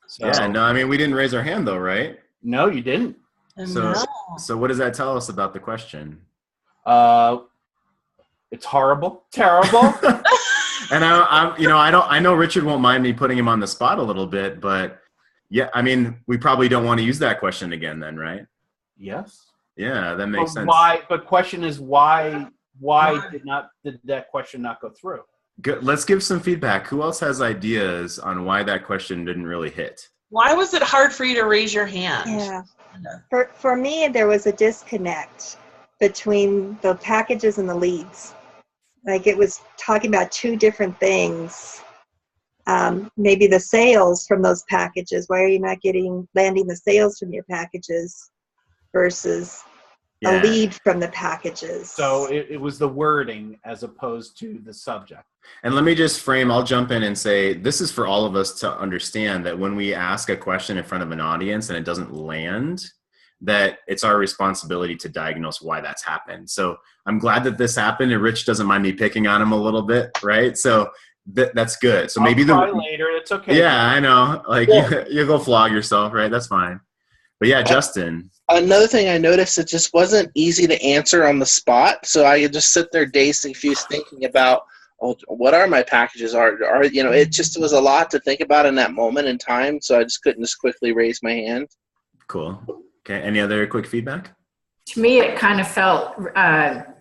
So, Yeah, no, I mean, we didn't raise our hand though, right? No, you didn't. So what does that tell us about the question? It's horrible, terrible. And I know Richard won't mind me putting him on the spot a little bit, but Yeah, I mean, we probably don't want to use that question again then, right? Yes. Yeah, that makes sense. Why? But question is why did that question not go through? Good. Let's give some feedback. Who else has ideas on why that question didn't really hit? Why was it hard for you to raise your hand? Yeah. For me, there was a disconnect between the packages and the leads. Like it was talking about two different things. Maybe the sales from those packages. Why are you not landing the sales from your packages versus a lead from the packages? So it was the wording as opposed to the subject. And let me just I'll jump in and say, this is for all of us to understand that when we ask a question in front of an audience and it doesn't land, that it's our responsibility to diagnose why that's happened. So I'm glad that this happened, and Rich doesn't mind me picking on him a little bit, right? So that's good. So maybe I'll cry later. It's okay. Yeah, I know. Like you go flog yourself, right? That's fine. But yeah, Justin. Another thing I noticed, it just wasn't easy to answer on the spot. So I could just sit there dazed and confused thinking about, what are my packages? It just was a lot to think about in that moment in time. So I just couldn't just quickly raise my hand. Cool. Okay. Any other quick feedback? To me, it kind of felt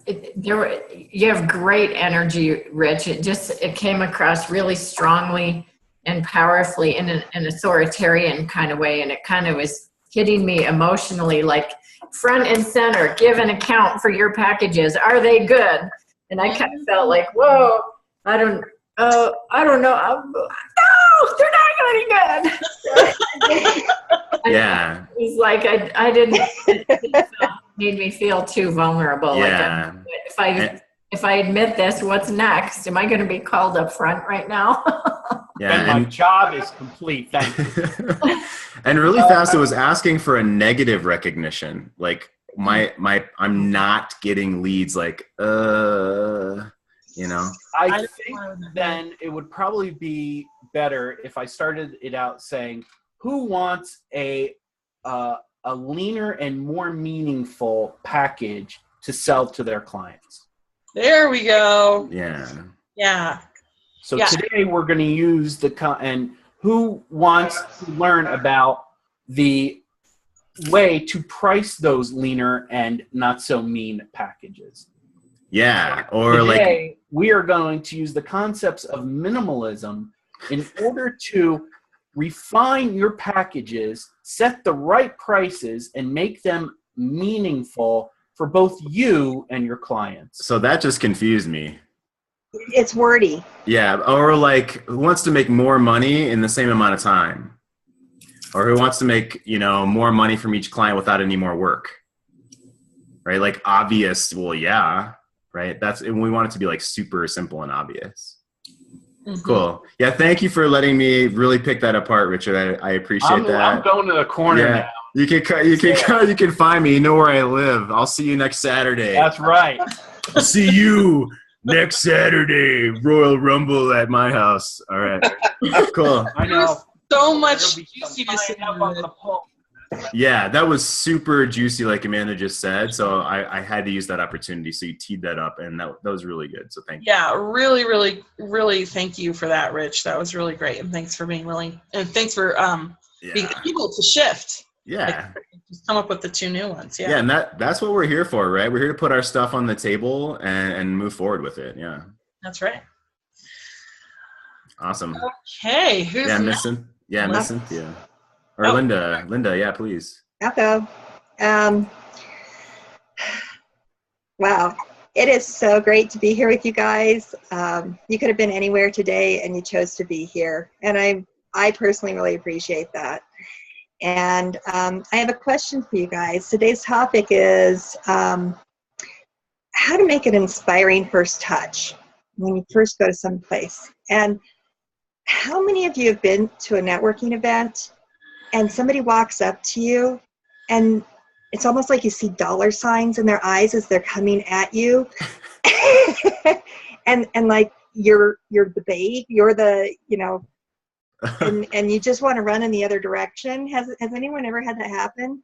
you have great energy, Rich. It came across really strongly and powerfully in an authoritarian kind of way, and it kind of was hitting me emotionally, like front and center. Give an account for your packages. Are they good? And I kind of felt like, whoa, I don't know. No, they're not any good. Yeah. It was like it made me feel too vulnerable. Yeah. Like if I admit this, what's next? Am I going to be called up front right now? Yeah. And my job is complete. Thank you. And really fast, it was asking for a negative recognition. Like I'm not getting leads. Like, I think then it would probably be better if I started it out saying, who wants a leaner and more meaningful package to sell to their clients? There we go. Yeah. Yeah. So today we're going to use and who wants to learn about the way to price those leaner and not so mean packages. Yeah. Or today, we are going to use the concepts of minimalism in order to refine your packages, set the right prices, and make them meaningful for both you and your clients. So that just confused me. It's wordy. Yeah. Or like, who wants to make more money in the same amount of time? Or who wants to make, more money from each client without any more work? Right? Like obvious. Well, yeah. Right. We want it to be like super simple and obvious. Mm-hmm. Cool. Yeah. Thank you for letting me really pick that apart, Richard. I appreciate that. I'm going to the corner now. You can find me. You know where I live. I'll see you next Saturday. That's right. I'll see you next Saturday. Royal Rumble at my house. All right. Cool. I know. So much juiciness. Yeah, that was super juicy, like Amanda just said. So I had to use that opportunity. So you teed that up, and that was really good. So thank you. Yeah, really, really, really thank you for that, Rich. That was really great, and thanks for being willing, and thanks for being able to shift. Yeah, just come up with the two new ones. Yeah, yeah, and that's what we're here for, right? We're here to put our stuff on the table and move forward with it. Yeah, that's right. Awesome. Okay, who's Miss Cynthia. Or Linda. Linda, yeah, please. I'll go. Wow. It is so great to be here with you guys. You could have been anywhere today and you chose to be here. And I personally really appreciate that. And I have a question for you guys. Today's topic is how to make an inspiring first touch when you first go to some place. And how many of you have been to a networking event and somebody walks up to you and it's almost like you see dollar signs in their eyes as they're coming at you. and like you're the bait, you're the, and you just want to run in the other direction. Has anyone ever had that happen?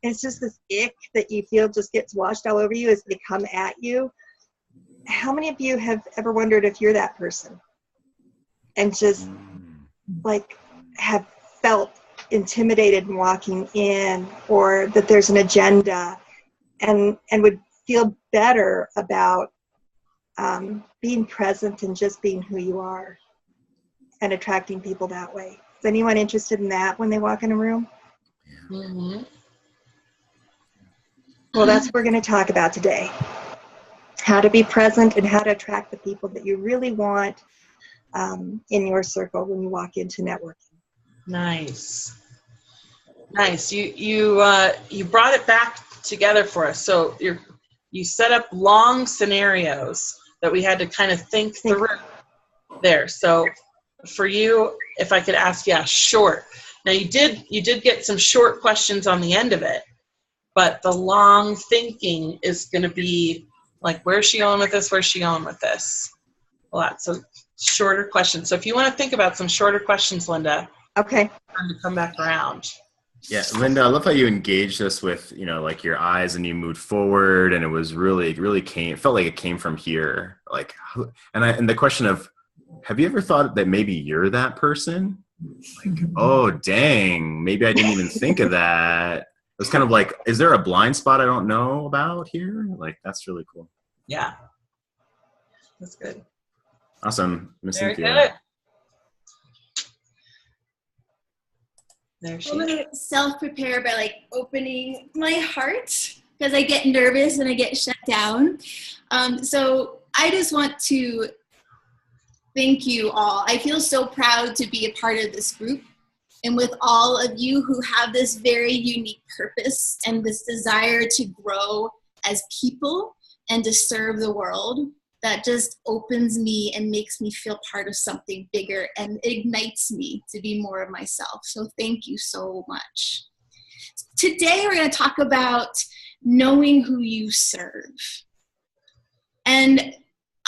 It's just this ick that you feel just gets washed all over you as they come at you. How many of you have ever wondered if you're that person? And just like, have felt intimidated in walking in, or that there's an agenda, and would feel better about being present and just being who you are and attracting people that way. Is anyone interested in that when they walk in a room? Mm-hmm. Well, that's what we're going to talk about today. How to be present and how to attract the people that you really want in your circle when you walk into networking. Nice. You brought it back together for us. So you set up long scenarios that we had to kind of think through there. So for you, if I could ask, short. Now you did get some short questions on the end of it, but the long thinking is going to be like, where's she going with this? Where's she going with this? A lot. So shorter questions. So if you want to think about some shorter questions, Linda. Okay. Time to come back around. Yeah, Linda, I love how you engaged us with, like your eyes, and you moved forward, and it was really felt like it came from here. Like, and the question of, have you ever thought that maybe you're that person? Like, oh, dang, maybe I didn't even think of that. It was kind of like, is there a blind spot I don't know about here? Like, that's really cool. Yeah. That's good. Awesome. Miss Very Cynthia. good. There she I'm is. gonna self-prepare by opening my heart, because I get nervous and I get shut down. So I just want to thank you all. I feel so proud to be a part of this group, and with all of you who have this very unique purpose and this desire to grow as people and to serve the world. That just opens me and makes me feel part of something bigger and ignites me to be more of myself. So thank you so much. Today we're going to talk about knowing who you serve. And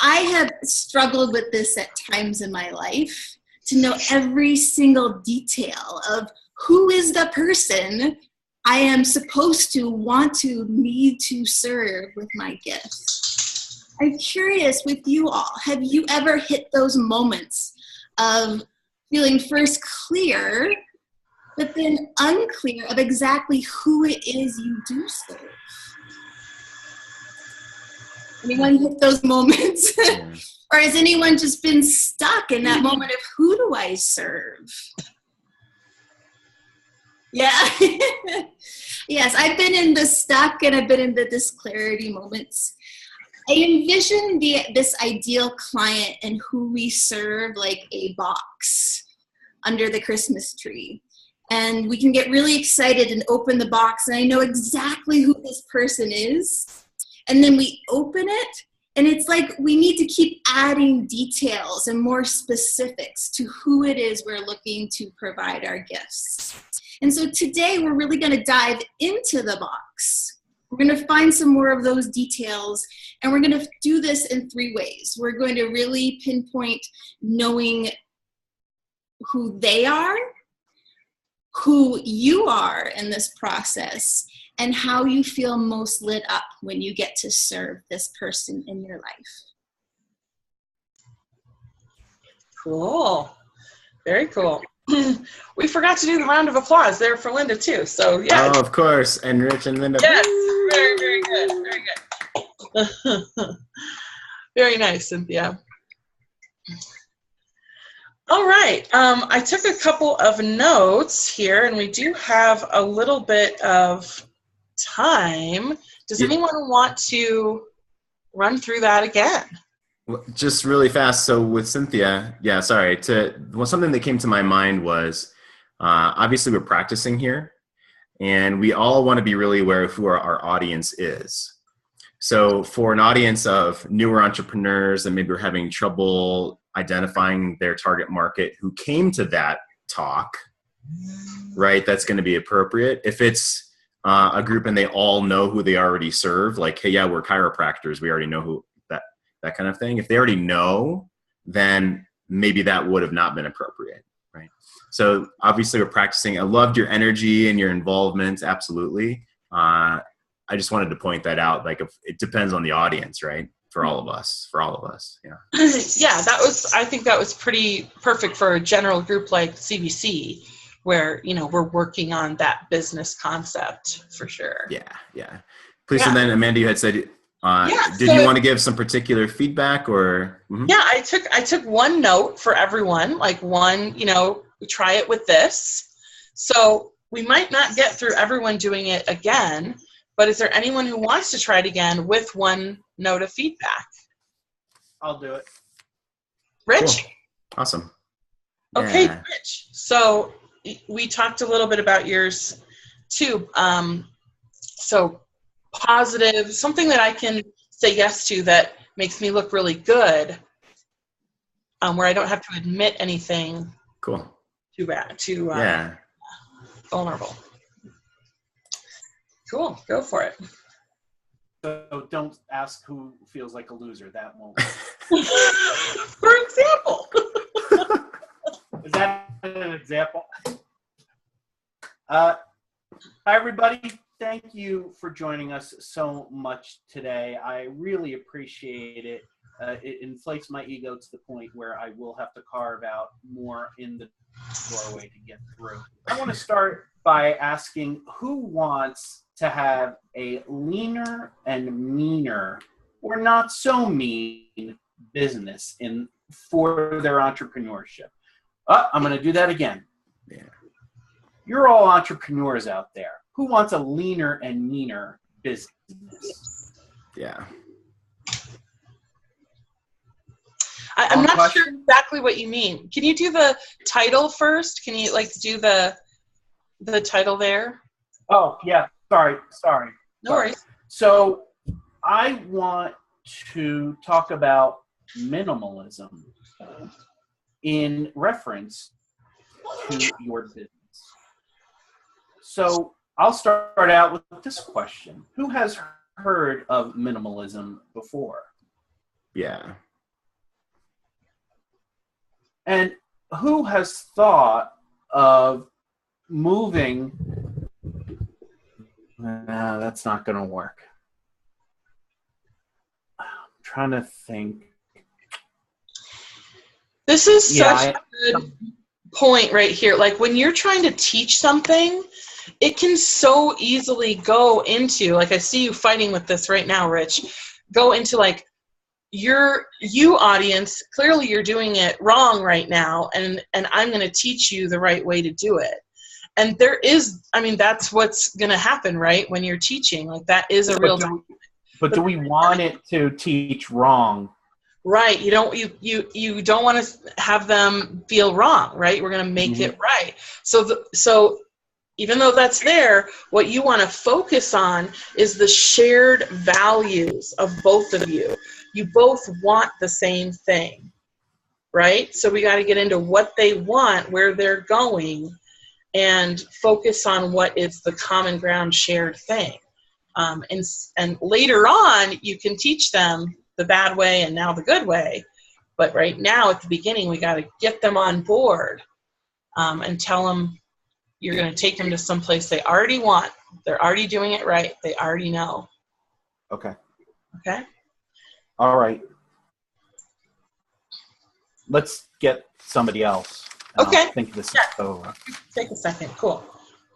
I have struggled with this at times in my life, to know every single detail of who is the person I am supposed to need to serve with my gifts. I'm curious with you all, have you ever hit those moments of feeling first clear, but then unclear of exactly who it is you do serve? Anyone hit those moments? Or has anyone just been stuck in that moment of, who do I serve? Yeah. Yes, I've been in the stuck and I've been in the disclarity moments. I envision this ideal client and who we serve like a box under the Christmas tree. And we can get really excited and open the box, and I know exactly who this person is. And then we open it, and it's like we need to keep adding details and more specifics to who it is we're looking to provide our gifts. And so today we're really going to dive into the box. We're going to find some more of those details, and we're going to do this in 3 ways. We're going to really pinpoint knowing who they are, who you are in this process, and how you feel most lit up when you get to serve this person in your life. Cool. Very cool. We forgot to do the round of applause there for Linda too. So yeah. Oh, of course. And Rich and Linda. Yes. Very, very good. Very good. Very nice, Cynthia. All right. I took a couple of notes here, and we do have a little bit of time. Does anyone want to run through that again? Just really fast. So with Cynthia, something that came to my mind was, obviously we're practicing here, and we all want to be really aware of who our audience is. So for an audience of newer entrepreneurs that maybe are having trouble identifying their target market who came to that talk, right, that's going to be appropriate. If it's a group and they all know who they already serve, like, hey, yeah, we're chiropractors, we already know who that kind of thing. If they already know, then maybe that would have not been appropriate, right? So obviously we're practicing. I loved your energy and your involvement, absolutely. I just wanted to point that out. Like, if it depends on the audience, right? for all of us. Yeah. Yeah, I think that was pretty perfect for a general group like CBC, where, we're working on that business concept for sure. Yeah. Please. Yeah. And then Amanda, you had said, did you want to give some particular feedback or? Mm-hmm. Yeah, I took one note for everyone, like one, we try it with this. So we might not get through everyone doing it again, but is there anyone who wants to try it again with one note of feedback? I'll do it. Rich? Cool. Awesome. Okay, Yeah. Rich. So we talked a little bit about yours too. So positive, something that I can say yes to that makes me look really good, where I don't have to admit anything Cool. too bad, vulnerable. Cool, go for it. So don't ask who feels like a loser. That won't. For example. Is that an example? Hi, everybody. Thank you for joining us so much today. I really appreciate it. It inflates my ego to the point where I will have to carve out more in the doorway to get through. I want to start by asking who wants to have a leaner and meaner, or not so mean, business for their entrepreneurship. I'm going to do that again. Yeah. You're all entrepreneurs out there. Who wants a leaner and meaner business? Yeah. I'm not sure exactly what you mean. Can you do the title first? Can you do the title there? Oh, yeah. Sorry. No worries. So I want to talk about minimalism in reference to your business. So I'll start out with this question. Who has heard of minimalism before? Yeah. And who has thought of moving? That's not going to work. I'm trying to think. This is such a good point right here. Like when you're trying to teach something, it can so easily go into, like I see you fighting with this right now, Rich, go into like, you audience, clearly you're doing it wrong right now, and I'm going to teach you the right way to do it. And that's what's going to happen, right? When you're teaching, like that is a real. But do we want it to teach wrong? Right. You don't want to have them feel wrong, right? We're going to make it right. So even though that's there, what you want to focus on is the shared values of both of you. You both want the same thing, right? So we got to get into what they want, where they're going, and focus on what is the common ground shared thing. And later on, you can teach them the bad way and now the good way. But right now, at the beginning, we got to get them on board and tell them you're going to take them to some place they already want. They're already doing it right. They already know. Okay. Okay. All right. Let's get somebody else. Okay. I think this is over. Take a second. Cool.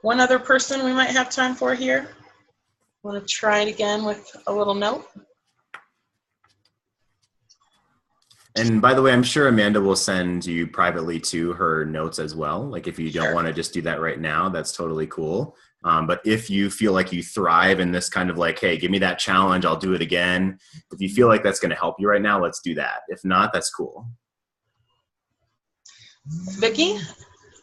One other person we might have time for here. Want to try it again with a little note? And by the way, I'm sure Amanda will send you privately to her notes as well. Like if you don't want to just do that right now, that's totally cool. But if you feel like you thrive in this kind of like, hey, give me that challenge, I'll do it again. If you feel like that's going to help you right now, let's do that. If not, that's cool. Vicki?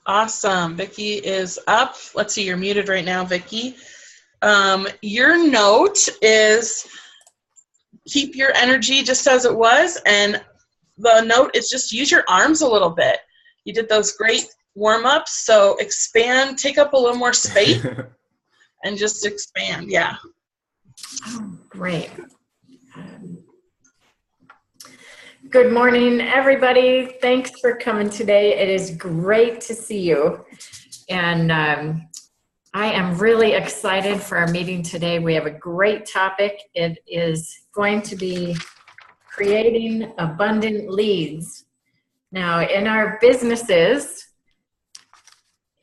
Awesome. Vicki is up. Let's see, you're muted right now, Vicki. Your note is keep your energy just as it was, and the note is just use your arms a little bit. You did those great warm-ups, so expand, take up a little more space, and just expand, yeah. Oh, great. Good morning, everybody. Thanks for coming today. It is great to see you. And I am really excited for our meeting today. We have a great topic. It is going to be creating abundant leads. Now, in our businesses,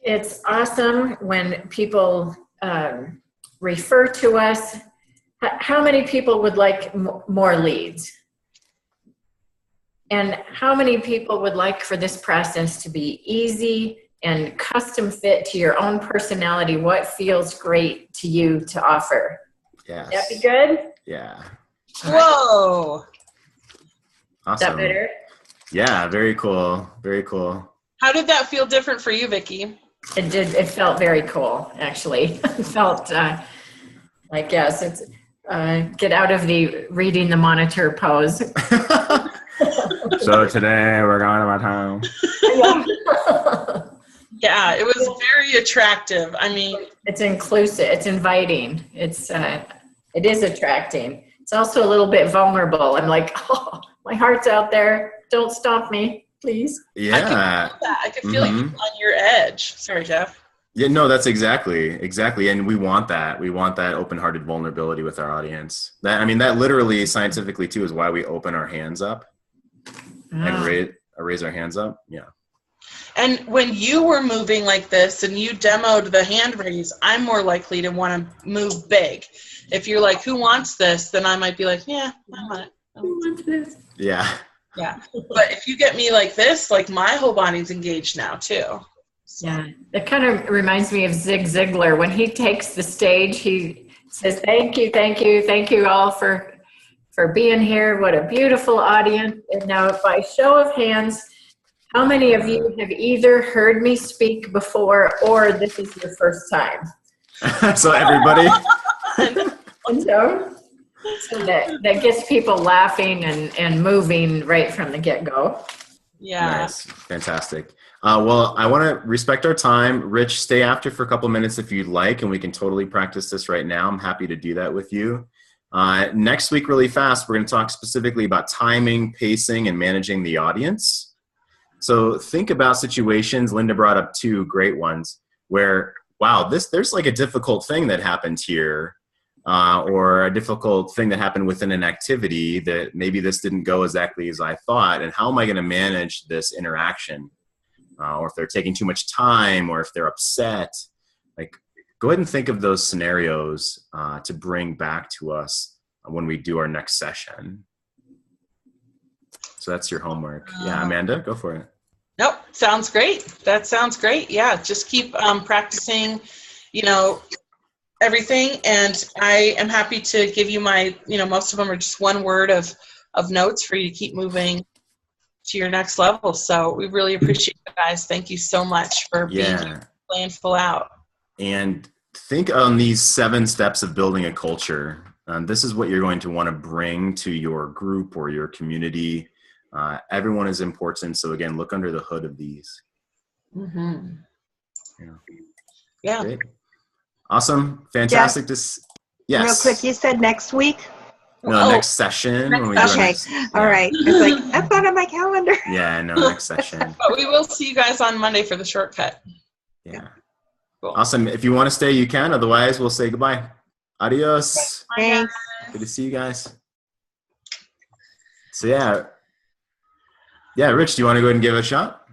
it's awesome when people refer to us. How many people would like more leads? And how many people would like for this process to be easy and custom fit to your own personality? What feels great to you to offer? Yes. That be good? Yeah. Whoa. Awesome. Is that better? Yeah, very cool. Very cool. How did that feel different for you, Vicki? It did. It felt very cool, actually. It felt like, yes, it's get out of the reading the monitor pose. So today we're going to my town. Yeah, it was very attractive. I mean, It's inclusive. It's inviting. It is attracting. It's also a little bit vulnerable. I'm like, oh, my heart's out there. Don't stomp me, please. Yeah. I could feel you on your edge. Sorry, Jeff. Yeah, no, that's exactly. And we want that. We want that open-hearted vulnerability with our audience. That literally scientifically too is why we open our hands up and raise our hands up. Yeah. And when you were moving like this and you demoed the hand raise, I'm more likely to want to move big. If you're like, who wants this? Then I might be like, yeah, I want it. Who wants this? Yeah. Yeah. But if you get me like this, like my whole body's engaged now too. So. Yeah. It kind of reminds me of Zig Ziglar. When he takes the stage, he says, thank you all for being here. What a beautiful audience. And now by show of hands, how many of you have either heard me speak before or this is your first time? So everybody. And so that gets people laughing and moving right from the get-go. Yeah. Nice. Fantastic. Well, I want to respect our time. Rich, stay after for a couple minutes if you'd like, and we can totally practice this right now. I'm happy to do that with you. Next week, really fast, we're going to talk specifically about timing, pacing, and managing the audience. So think about situations, Linda brought up 2 great ones, where, wow, there's like a difficult thing that happened here, or a difficult thing that happened within an activity that maybe this didn't go exactly as I thought, and how am I going to manage this interaction? Or if they're taking too much time, or if they're upset, like go ahead and think of those scenarios to bring back to us when we do our next session. So that's your homework. Yeah, Amanda, go for it. Nope, sounds great. That sounds great. Yeah, just keep practicing, everything. And I am happy to give you my, most of them are just one word of notes for you to keep moving to your next level. So we really appreciate it, guys. Thank you so much for being here, playing full out. And think on these 7 steps of building a culture. This is what you're going to want to bring to your group or your community. Everyone is important. So again, look under the hood of these. Mm-hmm. Yeah. Great. Awesome. Fantastic. Yes. Real quick, you said next week? No, next session. Okay. All right. It's like, that's not on my calendar. Yeah, no, next session. But we will see you guys on Monday for the shortcut. Yeah. Cool. Awesome. If you want to stay, you can. Otherwise, we'll say goodbye. Adios. Thanks. Good to see you guys. So yeah, Rich, do you want to go ahead and give it a shot?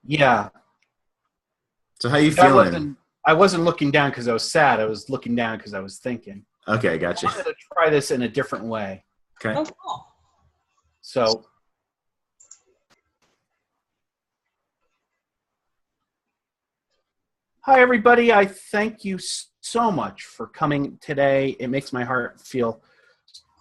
Yeah. So how you feeling? I wasn't looking down because I was sad. I was looking down because I was thinking. Okay, gotcha. I wanted to try this in a different way. Okay. Oh, cool. So, hi, everybody. I thank you so much for coming today. It makes my heart feel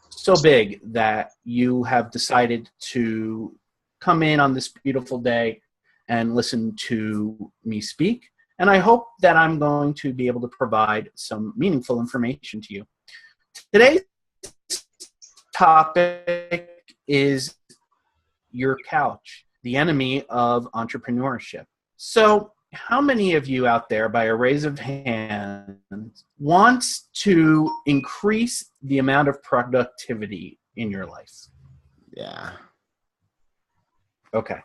so big that you have decided to come in on this beautiful day and listen to me speak. And I hope that I'm going to be able to provide some meaningful information to you. Today's topic is your couch, the enemy of entrepreneurship. So how many of you out there, by a raise of hands, wants to increase the amount of productivity in your life? Yeah. Okay.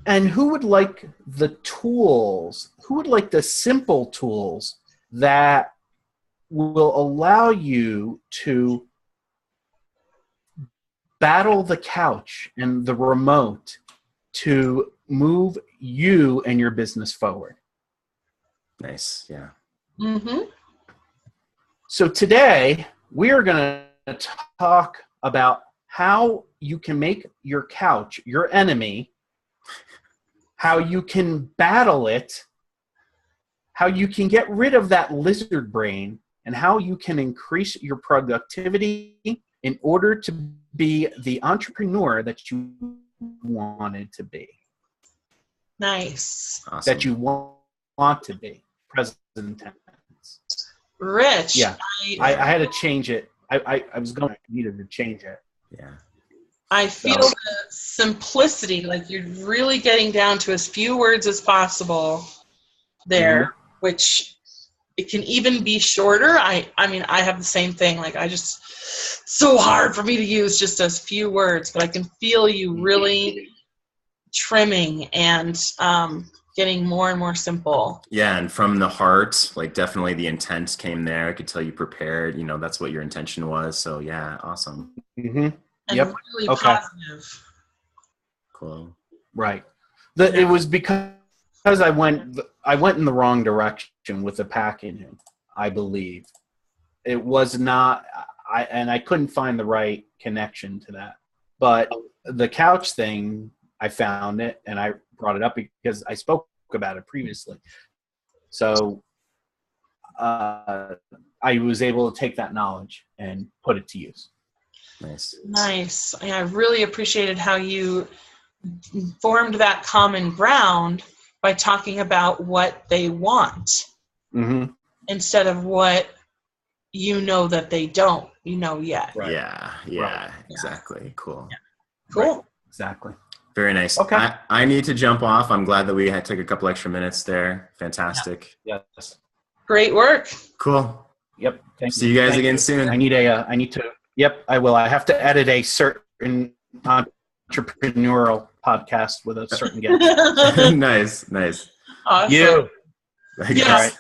And who would like the tools, who would like the simple tools that will allow you to battle the couch and the remote to move you and your business forward. Nice. Yeah. Mm-hmm. So today we are going to talk about how you can make your couch your enemy, how you can battle it, how you can get rid of that lizard brain, and how you can increase your productivity in order to be the entrepreneur that you wanted to be. Nice. Awesome. That you want to be. Present tense. Rich. Yeah. I had to change it. I needed to change it. Yeah. I feel the simplicity, like you're really getting down to as few words as possible there, which it can even be shorter. I mean, I have the same thing. Like so hard for me to use just as few words, but I can feel you really trimming and getting more and more simple. Yeah, and from the heart, like definitely the intent came there. I could tell you prepared. That's what your intention was. So yeah, awesome. Mm-hmm. And Yep. really positive. Cool. Right. It was because I went in the wrong direction with the packaging, I believe. It was not, I couldn't find the right connection to that. But the couch thing, I found it and I brought it up because I spoke about it previously. So I was able to take that knowledge and put it to use. Nice. I really appreciated how you formed that common ground by talking about what they want instead of what that they don't yet. Right. Yeah, exactly. Cool. Yeah. Cool. Right. Exactly. Very nice. Okay. I need to jump off. I'm glad that we took a couple extra minutes there. Fantastic. Yeah. Yes. Great work. Cool. Yep. See you guys again soon. I need to. Yep, I will. I have to edit a certain entrepreneurial podcast with a certain guest. Nice. Awesome. You. Yes. All right.